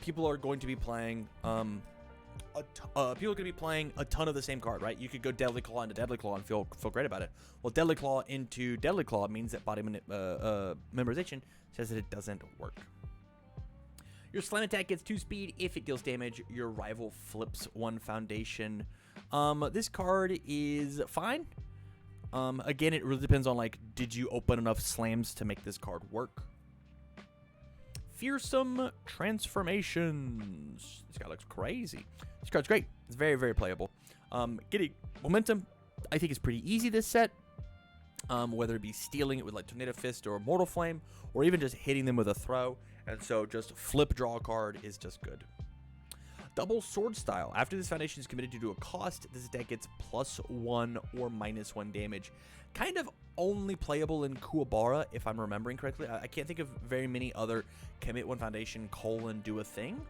People are going to be playing a ton of the same card, right? You could go Deadly Claw into Deadly Claw and feel great about it. Well, Deadly Claw into Deadly Claw means that body memorization says that it doesn't work. Your Slam attack gets 2 speed. If it deals damage, your rival flips 1 foundation. This card is fine. Again, it really depends on, like, did you open enough slams to make this card work? Fearsome Transformations. This guy looks crazy. This card's great. It's very, very playable. Getting momentum, I think, is pretty easy this set. Whether it be stealing it with, like, Tornado Fist or Mortal Flame, or even just hitting them with a throw. And so just flip draw a card is just good. Double Sword Style. After this foundation is committed due to a cost, this deck gets +1 or -1 damage. Kind of only playable in Kuwabara, if I'm remembering correctly. I can't think of very many other commit 1 foundation, do a thing.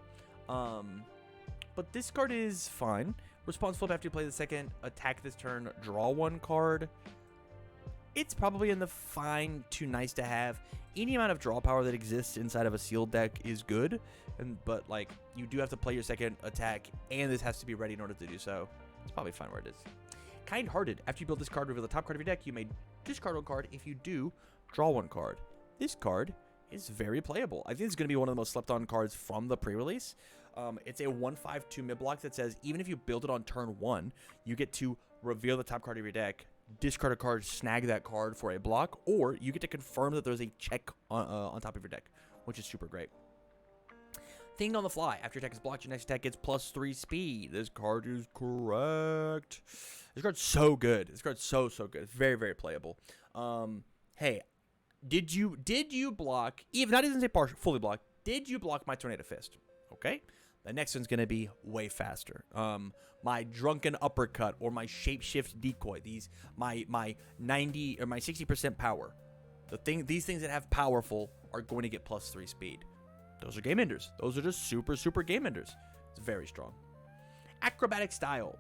But this card is fine. Response flip after you play the second attack this turn, draw 1 card. It's probably in the fine to nice to have. Any amount of draw power that exists inside of a sealed deck is good, but like you do have to play your second attack, and this has to be ready in order to do so. It's probably fine where it is. Kind-Hearted. After you build this card, reveal the top card of your deck. You may discard 1 card. If you do, draw 1 card. This card is very playable. I think it's going to be one of the most slept-on cards from the pre-release. It's a 1/5/2 mid block that says even if you build it on turn 1, you get to reveal the top card of your deck. discard a card, snag that card for a block, or you get to confirm that there's a check on top of your deck, which is super great. Think on the fly. After your attack is blocked, your next attack gets +3 speed. This card is correct. This card's so good. This card's so good. It's very, very playable. Hey, did you block? Even not even say fully block. Did you block my Tornado Fist? Okay. The next one's gonna be way faster. My Drunken Uppercut or my Shapeshift Decoy. My 90 or my 60% power. These things that have powerful are going to get +3 speed. Those are game enders. Those are just super game enders. It's very strong. Acrobatic Style.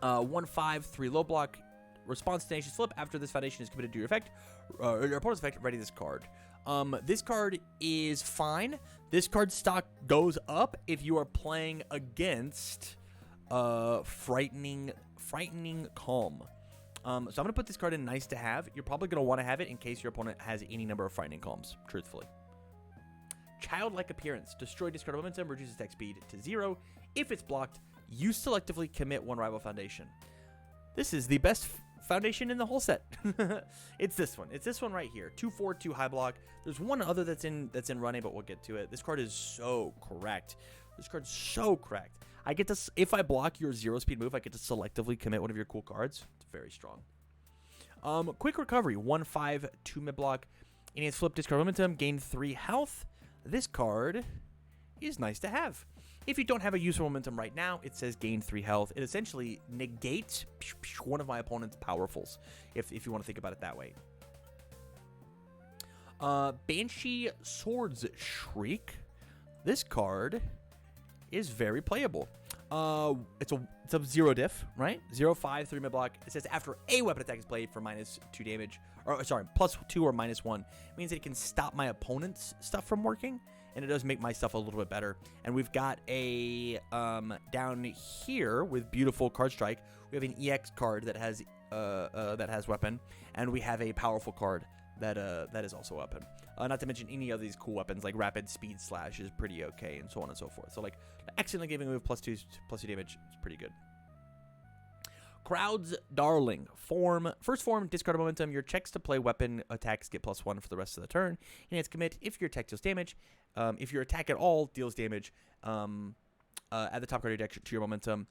1/5, 3 low block. Response Tenacious Flip. After this foundation is committed to your effect, your opponent's effect, ready this card. This card is fine. This card's stock goes up if you are playing against Frightening Calm. So I'm going to put this card in nice to have. You're probably going to want to have it in case your opponent has any number of Frightening Calms, truthfully. Childlike Appearance. Destroy discard momentum, reduces attack speed to 0. If it's blocked, you selectively commit 1 rival foundation. This is the best foundation in the whole set. It's this one. It's this one right here. 2/4, 2 high block. There's one other that's in running, but we'll get to it. This card is so correct. This card's so correct. I get to, if I block your 0 speed move, I get to selectively commit one of your cool cards. It's very strong. Quick Recovery. 1/5, 2 mid block. Enhance flip, discard momentum, gain 3 health. This card is nice to have. If you don't have a use of momentum right now, it says gain 3 health. It essentially negates one of my opponent's powerfuls, if you want to think about it that way. Banshee Swords Shriek. This card is very playable. It's a 0 diff, right? 0/5, 3 mid block. It says after a weapon attack is played for -2 damage, or sorry, +2 or -1. It means that it can stop my opponent's stuff from working, and it does make my stuff a little bit better. And we've got a down here with beautiful card strike. We have an EX card that has weapon, and we have a powerful card that is also weapon. Not to mention any of these cool weapons like Rapid Speed Slash is pretty okay, and so on and so forth. So like accidentally giving a move +2 damage is pretty good. Crowd's Darling. First form, discard momentum. Your checks to play weapon attacks get +1 for the rest of the turn. Enhance commit if your attack deals damage. If your attack at all deals damage, add the top card of your deck to your momentum.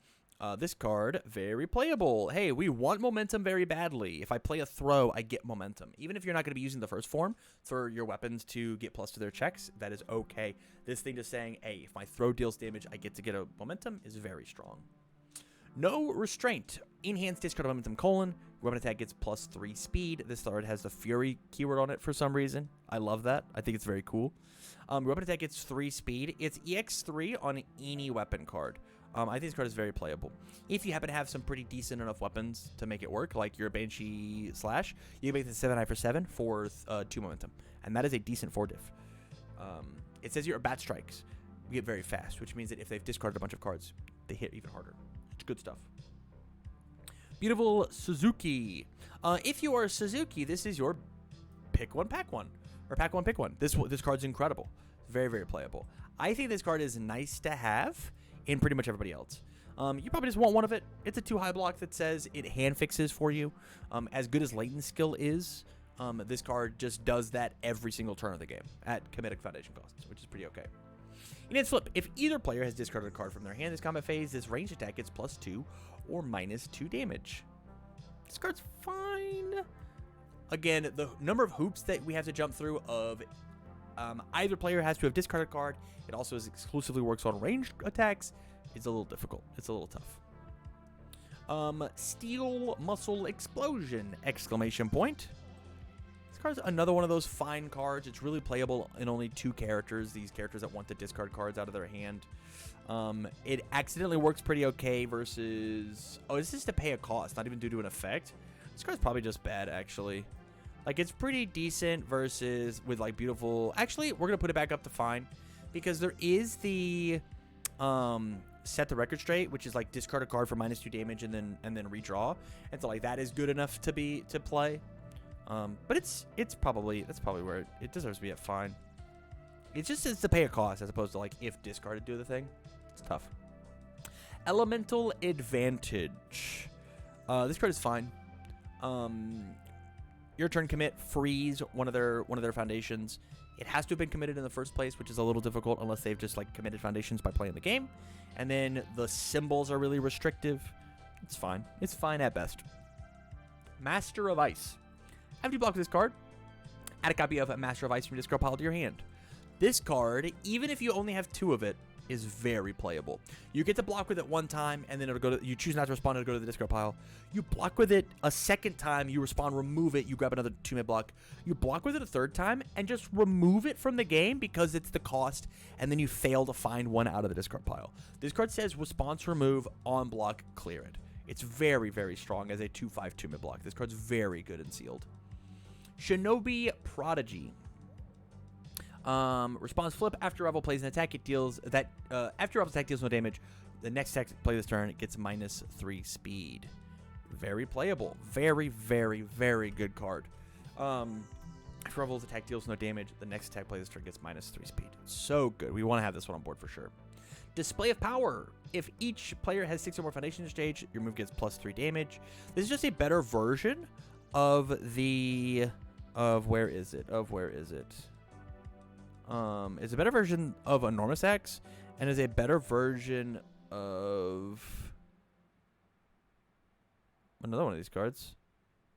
This card, very playable. Hey, we want momentum very badly. If I play a throw, I get momentum. Even if you're not going to be using the first form for your weapons to get +2 to their checks, that is okay. This thing just saying, hey, if my throw deals damage, I get to get a momentum is very strong. No Restraint. Enhance discard momentum : weapon attack gets +3 speed. This card has the Fury keyword on it for some reason. I love that. I think it's very cool. Weapon attack gets 3 speed. It's EX3 on any weapon card. I think this card is very playable. If you happen to have some pretty decent enough weapons to make it work, like your Banshee Slash, you can make the 7 for 7 for 2 momentum. And that is a decent 4 diff. It says your Bat Strikes get very fast, which means that if they've discarded a bunch of cards, they hit even harder. It's good stuff. Beautiful Suzuki. If you are Suzuki, this is your pick one, pack one. Or pack one, pick one. This card's incredible. Very, very playable. I think this card is nice to have in pretty much everybody else. You probably just want one of it. It's a 2 high block that says it hand fixes for you. As good as Latent Skill is, this card just does that every single turn of the game at comedic foundation costs, which is pretty okay. In its flip, if either player has discarded a card from their hand this combat phase, this ranged attack gets +2 or -2 damage. This card's fine. Again, the number of hoops that we have to jump through of either player has to have discarded a card. It also exclusively works on ranged attacks. It's a little difficult. It's a little tough. Steel Muscle Explosion! Exclamation point. This card's another one of those fine cards. It's really playable in only 2 characters. These characters that want to discard cards out of their hand. It accidentally works pretty okay versus... Oh, this is to pay a cost, not even due to an effect. This card's probably just bad, actually. Like, it's pretty decent versus with, like, beautiful... Actually, we're going to put it back up to fine. Because there is the Set the Record Straight, which is, like, discard a card for -2 damage and then redraw. And so, like, that is good enough to play. But that's probably where it deserves to be at fine. It's to pay a cost as opposed to, like, if discarded do the thing. It's tough. Elemental Advantage. This card is fine. Your turn commit freeze one of their foundations. It has to have been committed in the first place, which is a little difficult unless they've just like committed foundations by playing the game. And then the symbols are really restrictive. It's fine. It's fine at best. Master of Ice. After you block with this card, add a copy of Master of Ice from your discard pile to your hand. This card, even if you only have 2 of it, is very playable. You get to block with it one time, and then it'll go to, you choose not to respond, it'll go to the discard pile. You block with it a second time, you respond, remove it, you grab another 2-minute block. You block with it a third time, and just remove it from the game because it's the cost, and then you fail to find one out of the discard pile. This card says response remove, on block, clear it. It's very, very strong as a 2/5 2-minute block. This card's very good and sealed. Shinobi Prodigy. Response flip. After Revel plays an attack, it deals that after Revel's attack deals no damage. The next attack play this turn, it gets -3 speed. Very playable. Very, very, very good card. After Revel's attack deals no damage, the next attack play this turn gets -3 speed. So good. We want to have this one on board for sure. Display of Power. If each player has 6 or more foundation stage, your move gets +3 damage. This is just a better version of the where is it? It's a better version of Enormous Axe, and is a better version of another one of these cards.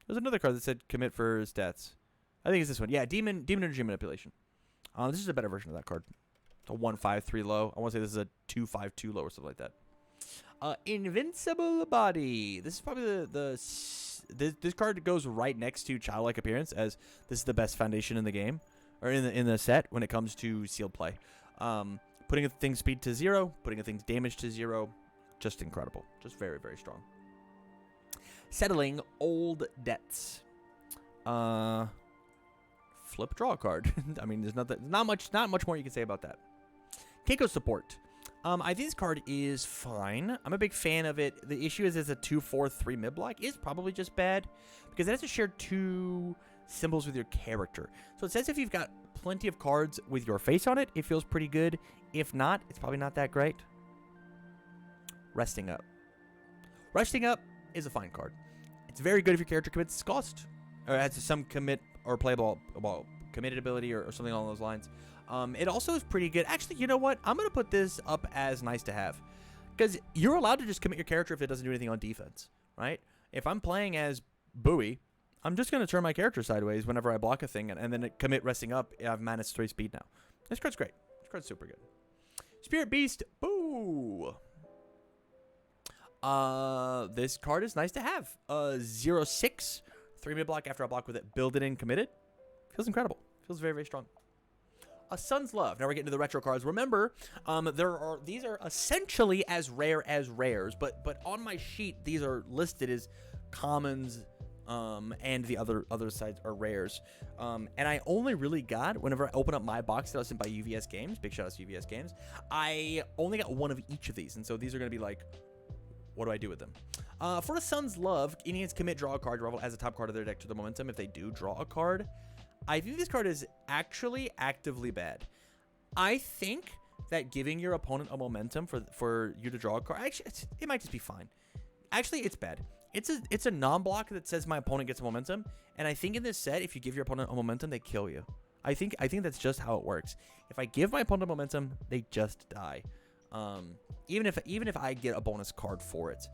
There's another card that said commit for stats. I think it's this one. Yeah, Demon Energy Manipulation. This is a better version of that card. It's a 1/5/3 low. I want to say this is a 2/5/2 low or something like that. Invincible Body. This is probably this card goes right next to Childlike Appearance, as this is the best foundation in the game. Or in the set when it comes to sealed play. Putting a thing's speed to 0, putting a thing's damage to 0, just incredible. Just very, very strong. Settling Old Debts. Flip, draw a card. I mean, there's not much more you can say about that. Keiko Support. I think this card is fine. I'm a big fan of it. The issue is it's a 2/4/3 mid block. It's probably just bad because it has to share 2 symbols with your character. So it says if you've got plenty of cards with your face on it, it feels pretty good. If not, it's probably not that great. Resting Up. Resting Up is a fine card. It's very good if your character commits cost, or has some commit or playable committed ability or something along those lines. It also is pretty good. Actually, you know what? I'm going to put this up as nice to have, because you're allowed to just commit your character if it doesn't do anything on defense, right? If I'm playing as Bowie, I'm just going to turn my character sideways whenever I block a thing, and then commit Resting Up. I have -3 speed now. This card's great. This card's super good. Spirit Beast. Boo! This card is nice to have. 0/6. 3-minute block after I block with it. Build it in, committed. Feels incredible. Feels very, very strong. A Sun's Love. Now we're getting to the retro cards. Remember, these are essentially as rare as rares, but on my sheet, these are listed as commons, and the other sides are rares. And I only really got, whenever I open up my box that I was sent by UVS Games, big shout out to UVS Games, I only got one of each of these. And so these are going to be like, what do I do with them? For A Sun's Love, Indians commit, draw a card, Revel as a top card of their deck to the momentum. If they do draw a card, I think this card is actually actively bad. I think that giving your opponent a momentum for you to draw a card, actually, it might just be fine. Actually, it's bad. It's a non-block that says my opponent gets a momentum, and I think in this set, if you give your opponent a momentum, they kill you. I think that's just how it works. If I give my opponent a momentum, they just die. Even if I get a bonus card for it.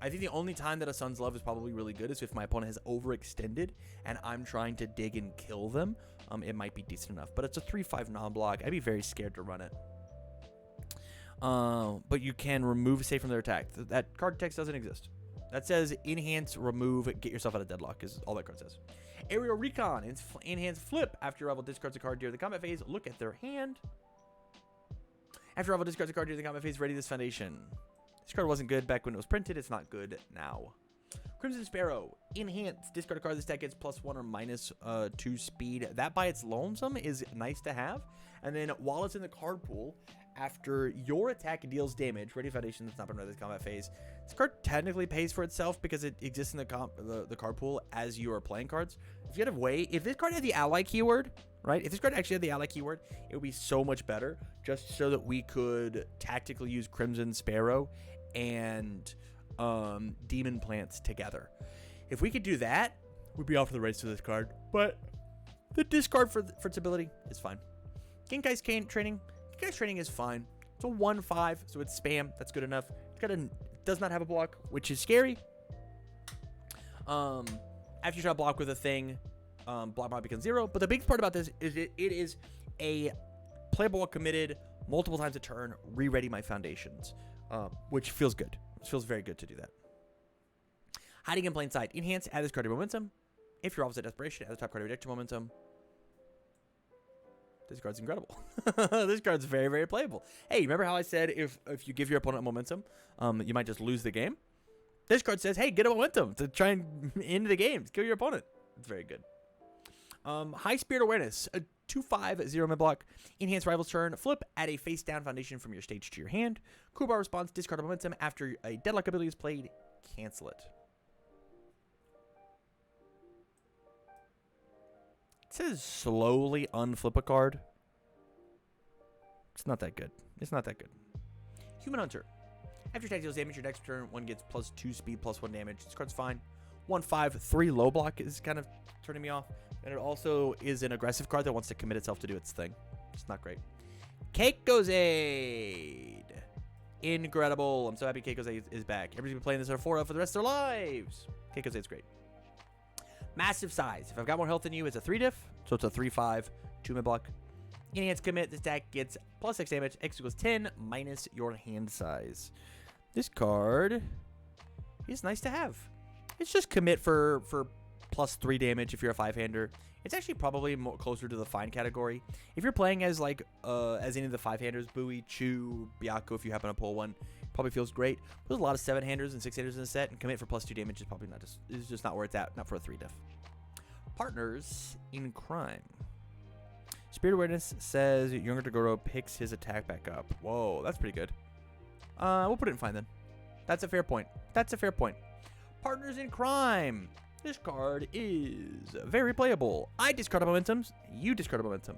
I think the only time that A Sun's Love is probably really good is if my opponent has overextended and I'm trying to dig and kill them. It might be decent enough, but it's a 3/5 non-block. I'd be very scared to run it. But you can remove save from their attack. That card text doesn't exist. That says enhance, remove, get yourself out of deadlock is all that card says. Aerial Recon, enhance flip. After your rival discards a card during the combat phase, look at their hand. After rival discards a card during the combat phase, ready this foundation. This card wasn't good back when it was printed. It's not good now. Crimson Sparrow, enhance. Discard a card this deck gets +1 or -2 speed. That by its lonesome is nice to have. And then while it's in the card pool, after your attack deals damage, ready foundation that's not been ready this combat phase. This card technically pays for itself because it exists in the card pool as you are playing cards. If you had a way, if this card had the ally keyword, right? If this card actually had the ally keyword, it would be so much better, just so that we could tactically use Crimson Sparrow and Demon Plants together. If we could do that, we'd be off to the race with this card. But the discard for its ability is fine. Genkai's Training. Genkai's Training is fine. It's a 1/5, so it's spam. That's good enough. Does not have a block, which is scary. After you try to block with a thing, block mod becomes 0. But the big part about this is it is a playable committed multiple times a turn, re-ready my foundations, which feels good. It feels very good to do that. Hiding in plain sight. Enhance, add this card to momentum. If you're opposite desperation, add the top card to your deck to momentum. This card's incredible. This card's very, very playable. Hey, remember how I said if you give your opponent momentum, you might just lose the game? This card says, hey, get a momentum to try and end the game. Kill your opponent. It's very good. High Spirit Awareness. A 2/5 0 mid block. Enhance rival's turn. Flip. Add a face down foundation from your stage to your hand. Kubar response. Discard a momentum. After a deadlock ability is played, cancel it. It says slowly unflip a card. It's not that good. It's not that good. Human Hunter. After attack deals damage, your next turn, one gets +2 speed, +1 damage. This card's fine. 1/5, 3 low block is kind of turning me off. And it also is an aggressive card that wants to commit itself to do its thing. It's not great. Keiko's Aid. Incredible. I'm so happy Keiko's Aid is back. Everybody's been playing this for the rest of their lives. Keiko's Aid's great. Massive Size. If I've got more health than you, it's a 3 diff. So it's a 3/5, 2 mid block. Enhance commit. This deck gets +6 damage. X equals 10 minus your hand size. This card is nice to have. It's just commit for +3 damage if you're a 5-hander. It's actually probably more closer to the fine category. If you're playing as as any of the 5-handers, Bowie, Chu, Byakko, if you happen to pull one, probably feels great. There's a lot of 7-handers and 6-handers in the set, and commit for +2 damage is probably just not where it's at. Not for a 3 diff. Partners in Crime. Spirit Awareness says Younger Toguro picks his attack back up. Whoa, that's pretty good. We'll put it in fine then. That's a fair point. That's a fair point. Partners in Crime. This card is very playable. I discard momentums. You discard a momentum.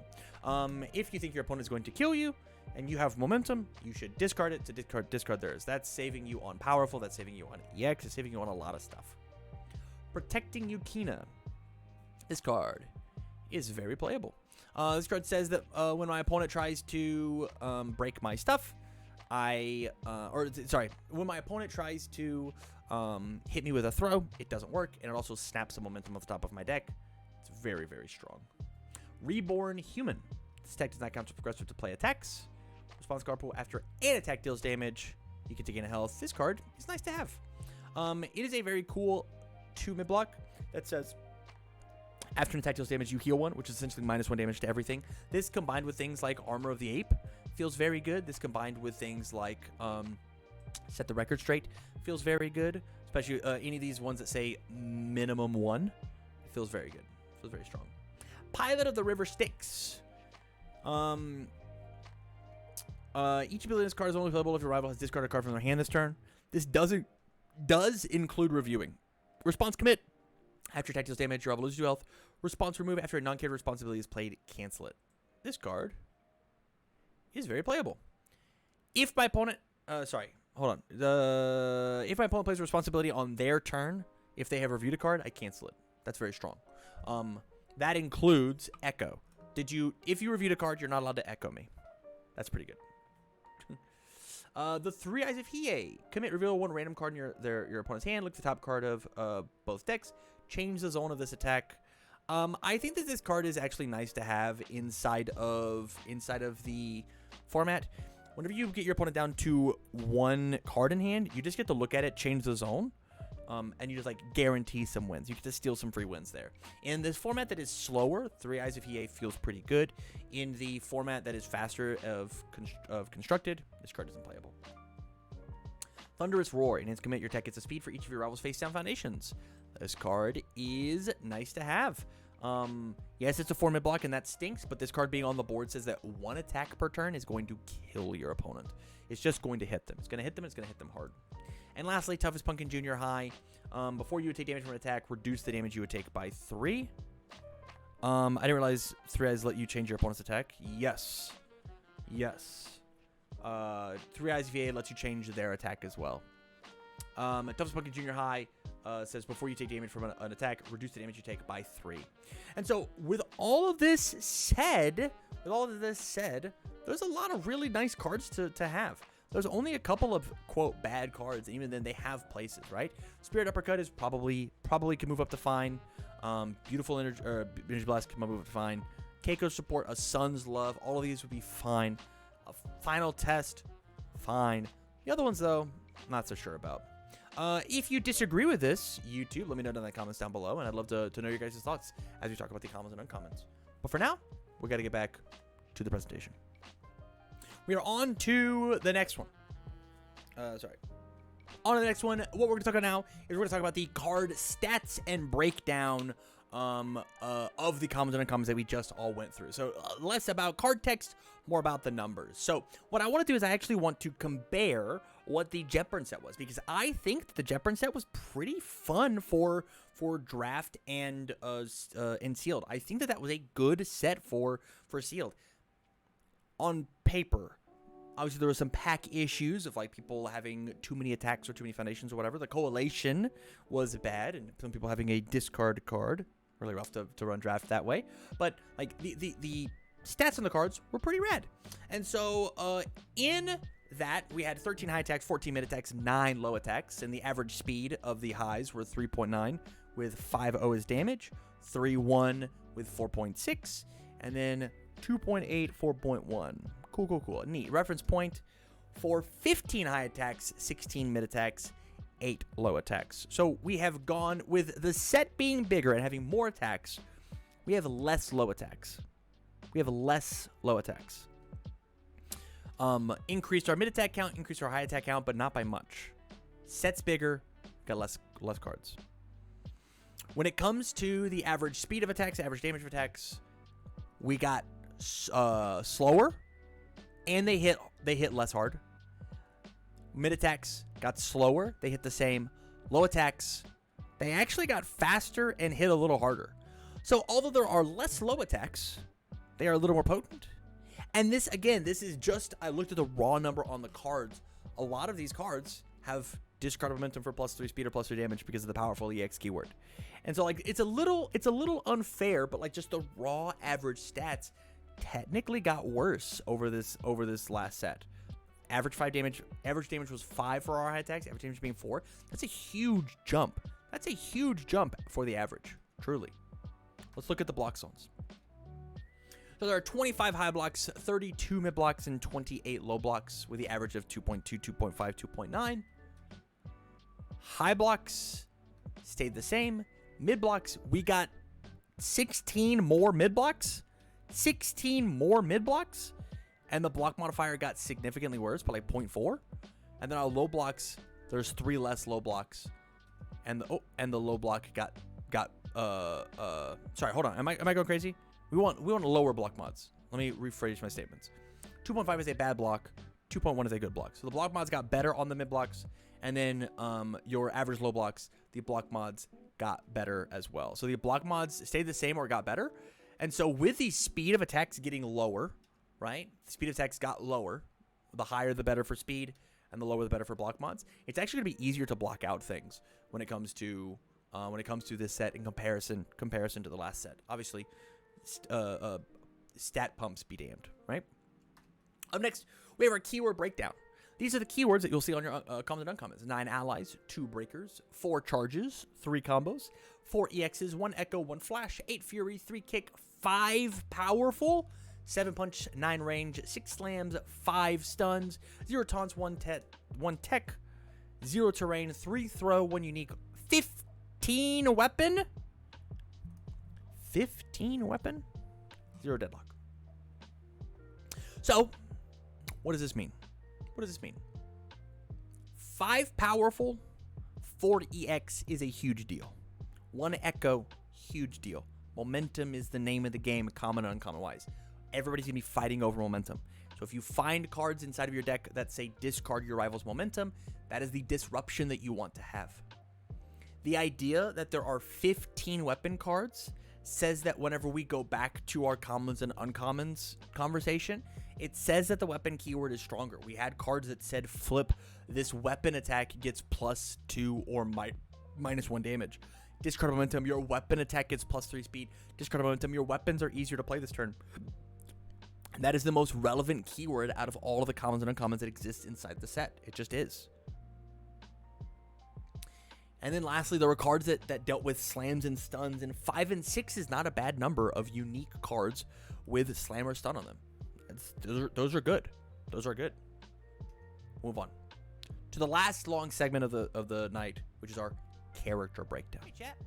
If you think your opponent is going to kill you and you have momentum, you should discard it to discard theirs. That's saving you on powerful. That's saving you on EX. It's saving you on a lot of stuff. Protecting Yukina. This card is very playable. This card says that when my opponent tries to break my stuff, when my opponent tries to hit me with a throw, it doesn't work, and it also snaps the momentum off the top of my deck. It's very, very strong. Reborn Human. This attack does not count as progressive to play attacks. Response card pool after an attack deals damage, you can take in a health. This card is nice to have. It is a very cool 2 mid block that says after an attack deals damage, you heal 1, which is essentially -1 damage to everything. This combined with things like Armor of the Ape feels very good. This combined with things like Set the Record Straight feels very good. Especially any of these ones that say minimum 1. It feels very good. It feels very strong. Pilot of the River Styx. Each ability in this card is only playable if your rival has discarded a card from their hand this turn. This does include reviewing. Response commit. After attack deals damage, your rival loses 2 health. Response remove. After a non-character responsibility is played, cancel it. This card is very playable. If my opponent... Hold on. If my opponent plays a responsibility on their turn, if they have reviewed a card, I cancel it. That's very strong. That includes Echo. If you reviewed a card, you're not allowed to Echo me. That's pretty good. The 3 Eyes of Hiei. Commit, reveal 1 random card in your opponent's hand. Look at the top card of both decks. Change the zone of this attack. I think that this card is actually nice to have inside of the format. Whenever you get your opponent down to 1 card in hand, you just get to look at it, change the zone, and you just guarantee some wins. You get to steal some free wins there. In this format that is slower, 3 Eyes of Hiei feels pretty good. In the format that is faster of constructed, this card isn't playable. Thunderous Roar. Enhance commit, your tech gets a speed for each of your rivals' face down foundations. This card is nice to have. Yes, it's a 4 mid block, and that stinks, but this card being on the board says that 1 attack per turn is going to kill your opponent. It's just going to hit them. It's going to hit them. It's going to hit them hard. And lastly, Toughest Pumpkin Jr. High. Before you would take damage from an attack, reduce the damage you would take by 3. I didn't realize 3 Eyes let you change your opponent's attack. Yes. Yes. 3 Eyes VA lets you change their attack as well. Toughest Pumpkin Jr. High. says before you take damage from an attack, reduce the damage you take by 3. And so with all of this said, there's a lot of really nice cards to have. There's only a couple of, quote, bad cards, and even then they have places, right? Spirit Uppercut is probably can move up to fine. Beautiful Energy Blast can move up to fine. Keiko Support, A Sun's Love, all of these would be fine. A Final Test, fine. The other ones, though, not so sure about. If you disagree with this, YouTube, let me know in the comments down below, and I'd love to know your guys' thoughts as we talk about the commons and uncommons. But for now, we got to get back to the presentation. We are on to the next one. On to the next one. What we're going to talk about now is we're going to talk about the card stats and breakdown of the commons and uncommons that we just all went through. So less about card text, more about the numbers. So what I want to do is I actually want to compare what the Jetburn set was, because I think that the Jetburn set was pretty fun for draft and sealed. I think that was a good set for sealed. On paper, obviously there were some pack issues of like people having too many attacks or too many foundations or whatever. The Coalition was bad, and some people having a discard card. Really rough to run draft that way. But like the stats on the cards were pretty rad. And so in that we had 13 high attacks, 14 mid attacks, 9 low attacks, and the average speed of the highs were 3.9 with 5.0 as damage, 3.1 with 4.6, and then 2.8, 4.1. Cool. Neat. Reference point for 15 high attacks, 16 mid attacks, 8 low attacks. So we have gone with the set being bigger and having more attacks. We have less low attacks. Increased our mid attack count, increased our high attack count, but not by much. Set's bigger, got less cards. When it comes to the average speed of attacks, average damage of attacks, we got slower, and they hit less hard. Mid attacks got slower, they hit the same. Low attacks, they actually got faster and hit a little harder. So although there are less low attacks, they are a little more potent. And this, again, this is just, I looked at the raw number on the cards. A lot of these cards have discard momentum for +3 speed or +3 damage because of the powerful EX keyword. And so like it's a little unfair, but like just the raw average stats technically got worse over this last set. Average damage was 5 for our high attacks, average damage being 4. That's a huge jump. For the average, truly. Let's look at the block zones. So there are 25 high blocks, 32 mid blocks, and 28 low blocks with the average of 2.2, 2.5, 2.9. High blocks stayed the same. Mid blocks, we got 16 more mid blocks. And the block modifier got significantly worse, by like 0.4. And then our low blocks, there's 3 less low blocks. And the low block got sorry, hold on. Am I going crazy? We want lower block mods. Let me rephrase my statements. 2.5 is a bad block. 2.1 is a good block. So the block mods got better on the mid blocks, and then your average low blocks, the block mods got better as well. So the block mods stayed the same or got better. And so with the speed of attacks getting lower, right? The speed of attacks got lower. The higher the better for speed, and the lower the better for block mods. It's actually going to be easier to block out things when it comes to this set in comparison to the last set. Obviously, stat pumps be damned, right? Up next, we have our keyword breakdown. These are the keywords that you'll see on your commons and uncommons. 9 allies, 2 breakers, 4 charges, 3 combos, 4 EXs, 1 echo, 1 flash, 8 fury, 3 kick, 5 powerful, 7 punch, 9 range, 6 slams, 5 stuns, 0 taunts, 1 tech, 0 terrain, 3 throw, 1 unique, 15 weapon, 0 deadlock. So, what does this mean? 5 powerful, 4 EX is a huge deal. 1 echo, huge deal. Momentum is the name of the game, common and uncommon wise. Everybody's going to be fighting over momentum. So if you find cards inside of your deck that say discard your rival's momentum, that is the disruption that you want to have. The idea that there are 15 weapon cards says that whenever we go back to our commons and uncommons conversation, it says that the weapon keyword is stronger. We had cards that said flip, this weapon attack gets +2 or -1 damage. Discard momentum, your weapon attack gets +3 speed. Discard momentum, your weapons are easier to play this turn. And that is the most relevant keyword out of all of the commons and uncommons that exist inside the set. It just is. And then lastly, there were cards that dealt with slams and stuns, and 5 and 6 is not a bad number of unique cards with slam or stun on them. Those are good. Those are good. Move on to the last long segment of the night, which is our character breakdown. Hey, chat.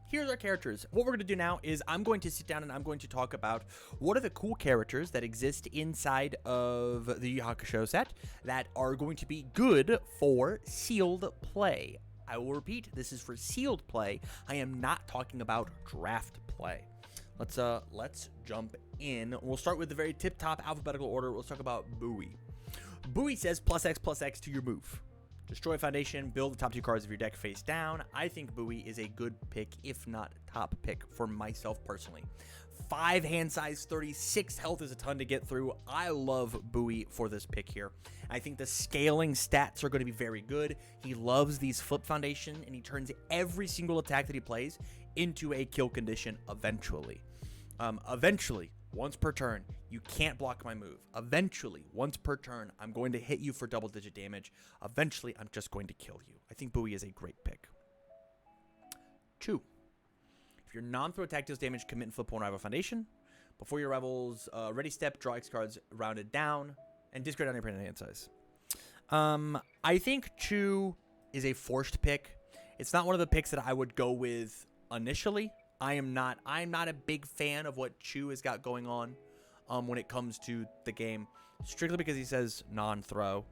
Here's our characters. What we're going to do now is I'm going to sit down and I'm going to talk about what are the cool characters that exist inside of the Hakusho set that are going to be good for sealed play. I will repeat, this is for sealed play. I am not talking about draft play. Let's jump in. We'll start with the very tip-top alphabetical order. We'll talk about Bowie. Bowie says +X to your move. Destroy a foundation, build the top 2 cards of your deck face down. I think Bowie is a good pick, if not top pick, for myself personally. 5 hand size, 36 health is a ton to get through. I love Bowie for this pick here. I think the scaling stats are going to be very good. He loves these flip foundation, and he turns every single attack that he plays into a kill condition eventually. Eventually, once per turn, you can't block my move. Eventually, once per turn, I'm going to hit you for double-digit damage. Eventually, I'm just going to kill you. I think Bowie is a great pick. 2. If your non-throw attack deals damage, commit and flip one rival foundation. Before your rival's ready step, draw X cards rounded down, and discard down your permanent hand size. I think 2 is a forced pick. It's not one of the picks that I would go with initially. I'm not a big fan of what Chu has got going on when it comes to the game, strictly because he says non-throw,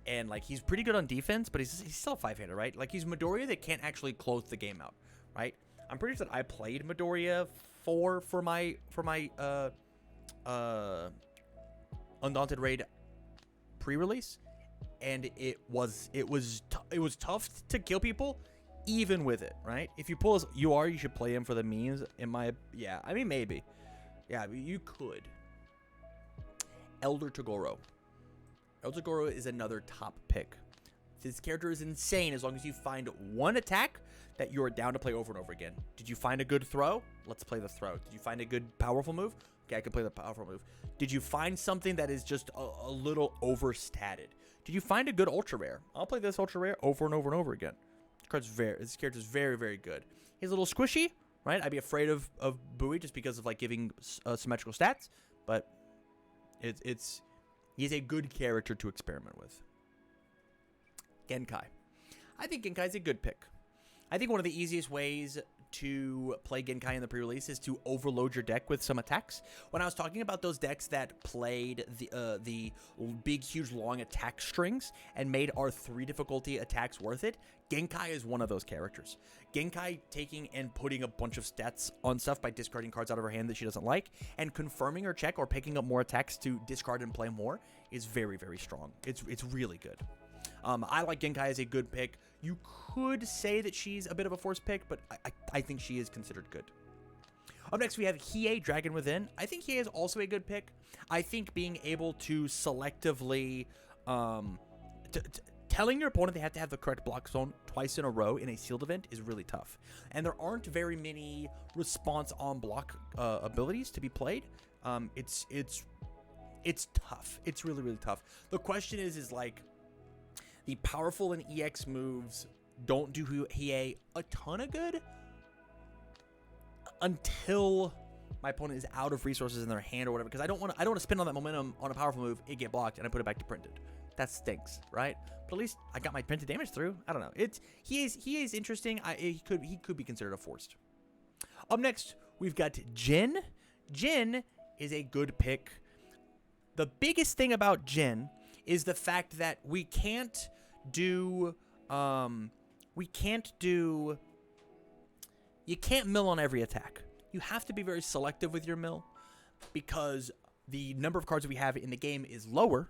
and like he's pretty good on defense, but he's still a 5-hander, right? Like he's Midoriya that can't actually close the game out, right? I'm pretty sure that I played Midoriya for my Undaunted Raid pre-release, and it was tough to kill people. Even with it, right? If you pull as you should play him for the memes. I mean, maybe. Yeah, you could. Elder Togoro. Elder Togoro is another top pick. This character is insane as long as you find one attack that you're down to play over and over again. Did you find a good throw? Let's play the throw. Did you find a good powerful move? Okay, I can play the powerful move. Did you find something that is just a little overstated? Did you find a good ultra rare? I'll play this ultra rare over and over and over again. This character is very, very good. He's a little squishy, right? I'd be afraid of Bowie just because of like giving symmetrical stats, but he's a good character to experiment with. Genkai. I think Genkai is a good pick. I think one of the easiest ways to play Genkai in the pre-release is to overload your deck with some attacks. When I was talking about those decks that played the big, huge, long attack strings and made our 3 difficulty attacks worth it, Genkai is one of those characters. Genkai taking and putting a bunch of stats on stuff by discarding cards out of her hand that she doesn't like and confirming her check or picking up more attacks to discard and play more is very, very strong. It's really good. I like Genkai as a good pick. You could say that she's a bit of a forced pick, but I think she is considered good. Up next, we have Hiei, Dragon Within. I think Hiei is also a good pick. I think being able to selectively... telling your opponent they have to have the correct block zone twice in a row in a sealed event is really tough. And there aren't very many response on block abilities to be played. It's tough. It's really, really tough. The question is like... The powerful and EX moves don't do Hiei a ton of good until my opponent is out of resources in their hand or whatever. Because I don't want to spend all that momentum on a powerful move, it get blocked, and I put it back to printed. That stinks, right? But at least I got my printed damage through. I don't know. He is interesting. He could be considered a forced. Up next, we've got Jin. Jin is a good pick. The biggest thing about Jin is the fact that you can't mill on every attack. You have to be very selective with your mill because the number of cards that we have in the game is lower.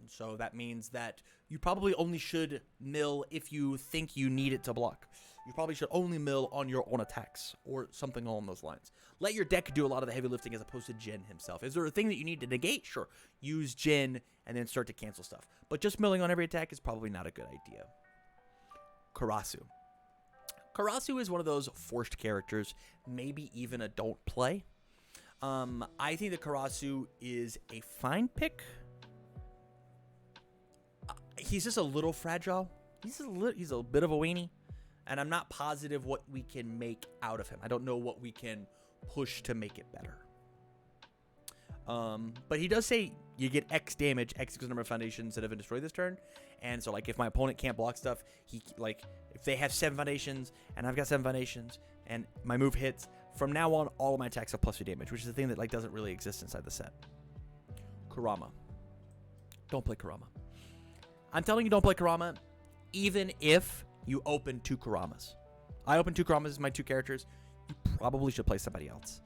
So that means that you probably only should mill if you think you need it to block. You probably should only mill on your own attacks or something along those lines. Let your deck do a lot of the heavy lifting as opposed to Jin himself. Is there a thing that you need to negate? Sure. Use Jin and then start to cancel stuff. But just milling on every attack is probably not a good idea. Karasu. Karasu is one of those forced characters, maybe even a don't play. I think that Karasu is a fine pick. He's just a little fragile. He's a bit of a weenie, and I'm not positive what we can make out of him. I don't know what we can push to make it better. But he does say you get X damage, X equals number of foundations that have been destroyed this turn. And so, like, if my opponent can't block stuff, if they have 7 foundations and I've got 7 foundations and my move hits, from now on, all of my attacks have +2 damage, which is a thing that, like, doesn't really exist inside the set. Kurama. Don't play Kurama. I'm telling you, don't play Kurama, even if you open 2 Kuramas. I open 2 Kuramas as my 2 characters. You probably should play somebody else.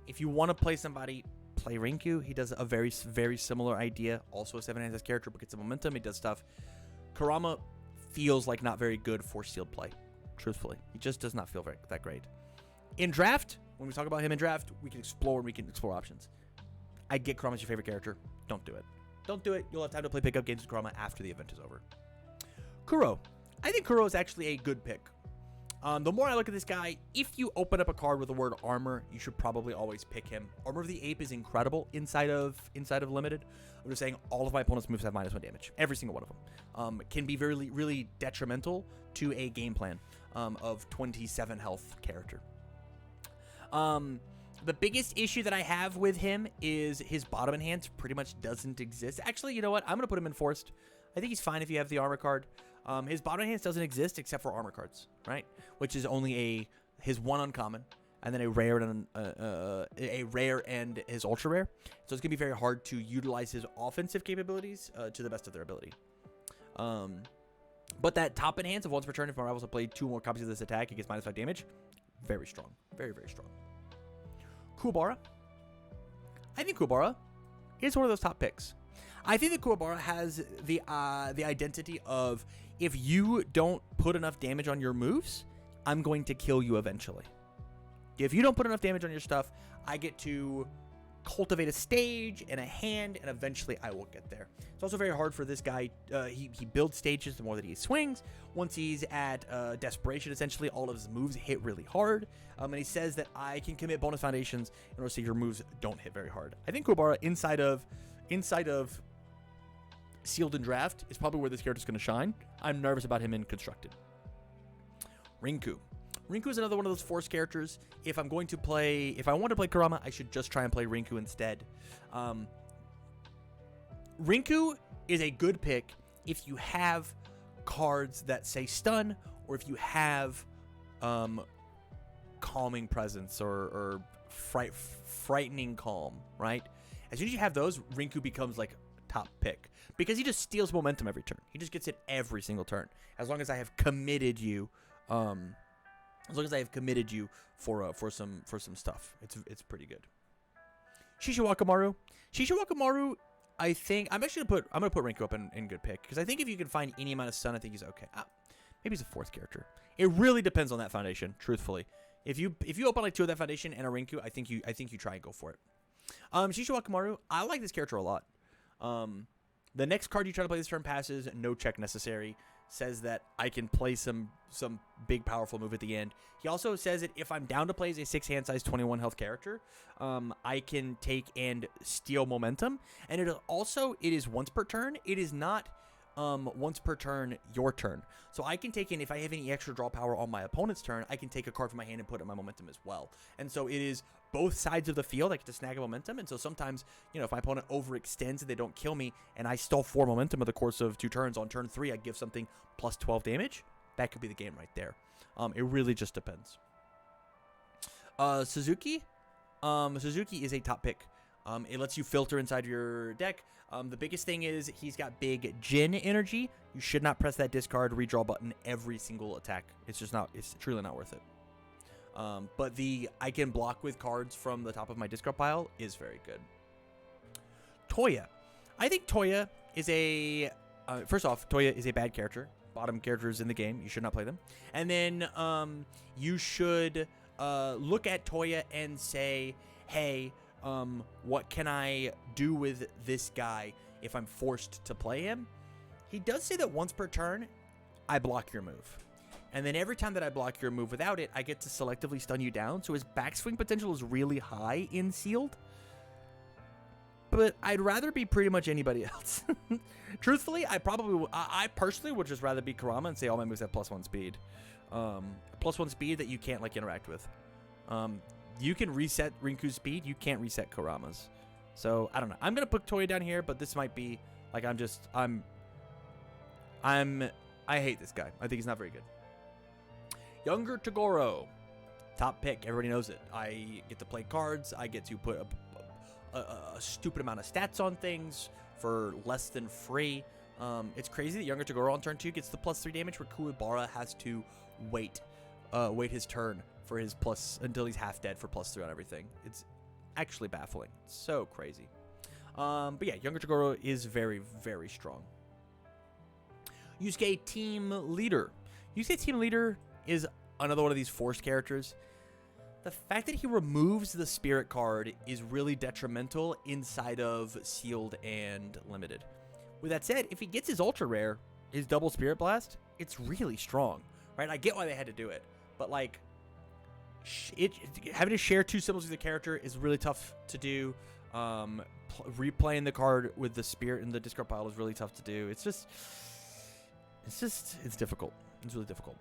If you want to play somebody, play Rinku. He does a very, very similar idea. Also a 7-handed character, but gets some momentum. He does stuff. Kurama feels like not very good for sealed play, truthfully. He just does not feel that great. In draft, when we talk about him in draft, we can explore options. I get Kurama's your favorite character. Don't do it. Don't do it. You'll have time to play pickup games with Kurama after the event is over. Kuro. I think Kuro is actually a good pick. The more I look at this guy, if you open up a card with the word armor, you should probably always pick him. Armor of the Ape is incredible inside of Limited. I'm just saying all of my opponent's moves have -1 damage. Every single one of them. Can be very, really detrimental to a game plan of 27 health character. The biggest issue that I have with him is his bottom enhance pretty much doesn't exist. Actually, you know what? I'm going to put him in forced. I think he's fine if you have the armor card. His bottom enhance doesn't exist except for armor cards, right? Which is only his 1 uncommon, and then a rare and his ultra rare. So it's gonna be very hard to utilize his offensive capabilities to the best of their ability. But that top enhance of once per turn, if my rivals have played 2 more copies of this attack, it gets -5 damage. Very strong, very, very strong. Kuwabara. I think Kuwabara is one of those top picks. I think that Kuwabara has the identity of, if you don't put enough damage on your moves, I'm going to kill you eventually. If you don't put enough damage on your stuff, I get to cultivate a stage and a hand, and eventually I will get there. It's also very hard for this guy. He builds stages the more that he swings. Once he's at desperation, essentially, all of his moves hit really hard. And he says that I can commit bonus foundations in order so your moves don't hit very hard. I think Kuwabara, inside of sealed and draft, is probably where this character's going to shine. I'm nervous about him in constructed. Rinku. Rinku is another one of those forced characters. If I want to play Kurama, I should just try and play Rinku instead. Rinku is a good pick if you have cards that say stun, or if you have calming presence or frightening calm, right? As soon as you have those, Rinku becomes like top pick, because he just steals momentum every turn. He just gets it every single turn. As long as I have committed you, for some stuff, it's pretty good. Shishiwakamaru. I think I'm gonna put Rinku up in good pick, because I think if you can find any amount of stun, I think he's okay. Maybe he's a 4th character. It really depends on that foundation, truthfully. If you open like 2 of that foundation and a Rinku, I think you try and go for it. Shishiwakamaru, I like this character a lot. The next card you try to play this turn passes, no check necessary. Says that I can play some big powerful move at the end. He also says that if I'm down to play as a 6-hand size 21 health character, I can take and steal momentum. And it is once per turn. It is not once per turn your turn. So I can take in, if I have any extra draw power on my opponent's turn, I can take a card from my hand and put it in my momentum as well. And so it is both sides of the field. I get to snag a momentum. And so sometimes, if my opponent overextends and they don't kill me, and I stole 4 momentum over the course of 2 turns, on turn 3 I give something plus 12 damage. That could be the game right there. It really just depends. Suzuki. Suzuki is a top pick. It lets you filter inside your deck. The biggest thing is he's got big Jin energy. You should not press that discard redraw button every single attack. It's truly not worth it. But I can block with cards from the top of my discard pile is very good. Toya. I think Toya is first off, Toya is a bad character. Bottom characters in the game. You should not play them. And then you should look at Toya and say, hey, what can I do with this guy if I'm forced to play him? He does say that once per turn, I block your move. And then every time that I block your move without it, I get to selectively stun you down. So his backswing potential is really high in sealed. But I'd rather be pretty much anybody else. Truthfully, I personally would just rather be Kurama and say all my moves have +1 speed. +1 speed that you can't like interact with. You can reset Rinku's speed. You can't reset Kurama's. So I don't know. I'm gonna put Toya down here, but this might be like I hate this guy. I think he's not very good. Younger Togoro, top pick. Everybody knows it. I get to play cards. I get to put a stupid amount of stats on things for less than free. It's crazy that Younger Togoro on turn 2 gets the +3 damage, where Kuwabara has to wait his turn for his until he's half dead for +3 on everything. It's actually baffling. So crazy. But yeah, Younger Togoro is very, very strong. Yusuke Team Leader. Yusuke Team Leader is another one of these forced characters. The fact that he removes the spirit card is really detrimental inside of sealed and limited. With that said, if he gets his ultra rare, his double spirit blast, it's really strong, right? I get why they had to do it, but like, having to share 2 symbols with the character is really tough to do. Replaying the card with the spirit in the discard pile is really tough to do. It's difficult. It's really difficult.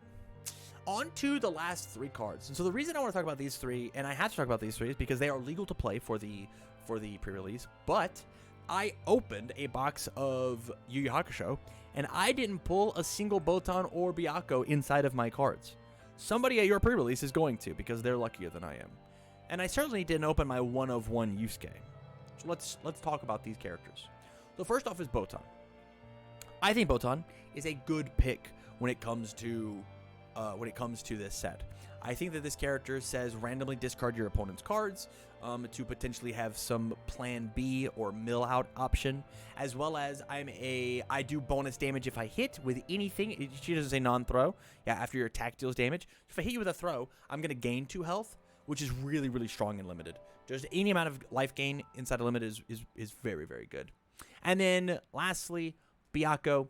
On to the last 3 cards. And so the reason I want to talk about these 3, and I have to talk about these 3, is because they are legal to play for the pre-release. But I opened a box of Yu Yu Hakusho, and I didn't pull a single Botan or Byakko inside of my cards. Somebody at your pre-release is going to, because they're luckier than I am. And I certainly didn't open my 1/1 Yusuke. So let's talk about these characters. So first off is Botan. I think Botan is a good pick when it comes to this set. I think that this character says randomly discard your opponent's cards to potentially have some plan B or mill out option, as well as I do bonus damage if I hit with anything. She doesn't say non-throw. Yeah, after your attack deals damage. If I hit you with a throw, I'm going to gain 2 health, which is really, really strong and limited. Just any amount of life gain inside of limit is very, very good. And then lastly, Byakko.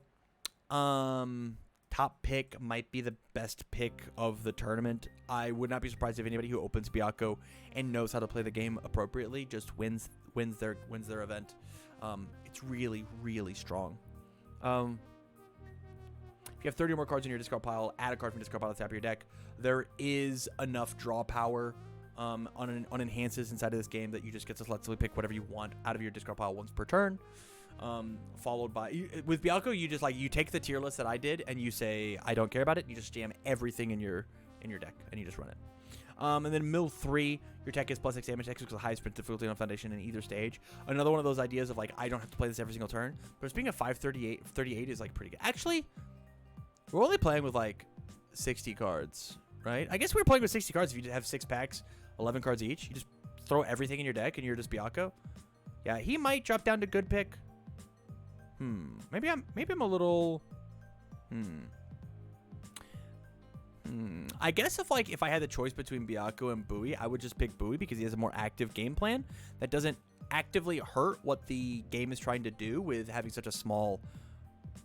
Top pick, might be the best pick of the tournament. I would not be surprised if anybody who opens Byakko and knows how to play the game appropriately just wins their event. It's really, really strong. If you have 30 or more cards in your discard pile, add a card from your discard pile to the top of your deck. There is enough draw power on enhances inside of this game that you just get to selectively pick whatever you want out of your discard pile once per turn. Followed by, with Byakko, you just you take the tier list that I did and you say I don't care about it. You just jam everything in your deck and you just run it. And then mill 3, your tech is +6 damage. X is the highest difficulty on Foundation in either stage. Another one of those ideas of I don't have to play this every single turn. But it's being a 538 is pretty good. Actually, we're only playing with 60 cards, right? I guess we're playing with 60 cards if you have 6 packs, 11 cards each. You just throw everything in your deck and you're just Byakko. Yeah, he might drop down to good pick. Maybe I'm a little. I guess if I had the choice between Byakko and Bowie, I would just pick Bowie because he has a more active game plan that doesn't actively hurt what the game is trying to do with having such a small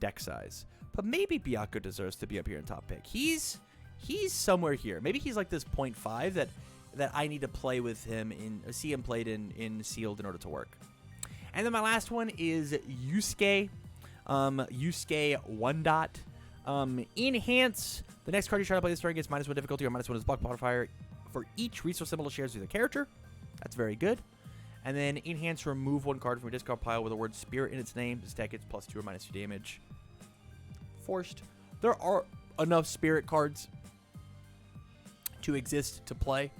deck size. But maybe Byakko deserves to be up here in top pick. He's somewhere here. Maybe he's like this 0.5 that I need to play with him see him played in sealed in order to work. And then my last one is Yusuke. Yusuke 1 dot. Enhance. The next card you try to play this turn gets -1 difficulty or -1 is block modifier for each resource symbol it shares with the character. That's very good. And then enhance, remove 1 card from your discard pile with the word spirit in its name. This deck gets +2 or -2 damage. Forced. There are enough spirit cards to exist to play.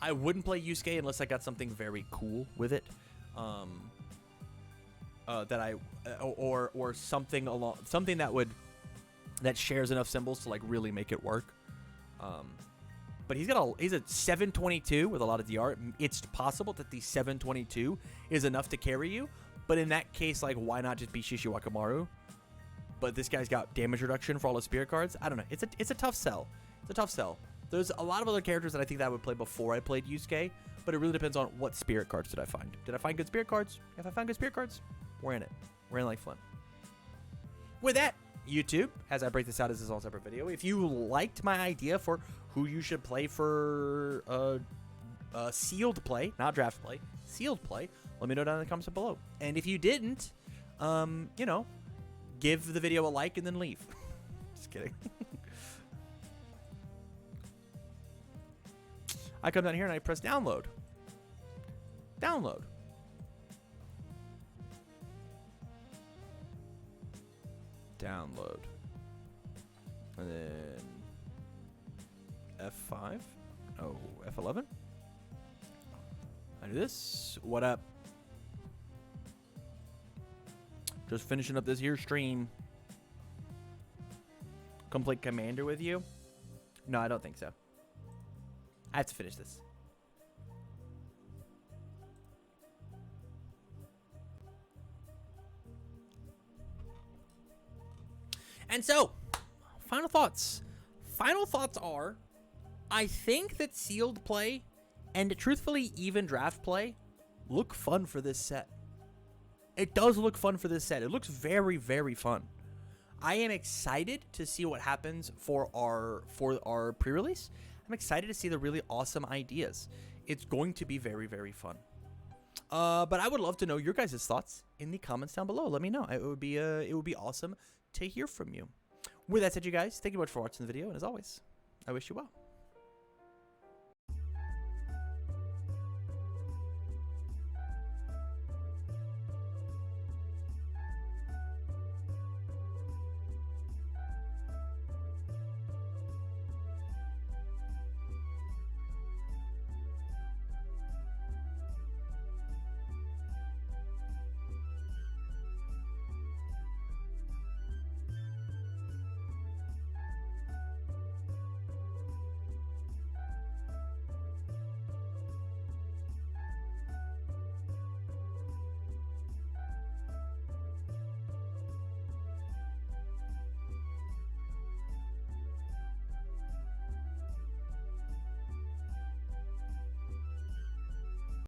I wouldn't play Yusuke unless I got something very cool with it. Or something that shares enough symbols to really make it work. But he's a 722 with a lot of DR. It's possible that the 722 is enough to carry you, but in that case, why not just be Shishiwakamaru? But this guy's got damage reduction for all his spirit cards. I don't know. It's a tough sell. It's a tough sell. There's a lot of other characters that I think that I would play before I played Yusuke, but it really depends on what spirit cards did I find. Did I find good spirit cards? If I found good spirit cards, we're in it. We're in like fun. With that, YouTube, as I break this out as this all separate video, if you liked my idea for who you should play for sealed play, not draft play, sealed play, let me know down in the comments below. And if you didn't, you know, give the video a like and then leave. Just kidding. I come down here and I press download. Download. Download. And then F5. Oh, F11. I do this. What up? Just finishing up this here stream. Complete Commander with you? No, I don't think so. I have to finish this. And so, final thoughts. Final thoughts are, I think that sealed play and truthfully even draft play look fun for this set. It does look fun for this set. It looks very, very fun. I am excited to see what happens for our pre-release. I'm excited to see the really awesome ideas. It's going to be very, very fun. But I would love to know your guys' thoughts in the comments down below. Let me know. It would be awesome to hear from you. With that said, you guys, thank you much for watching the video, and as always, I wish you well.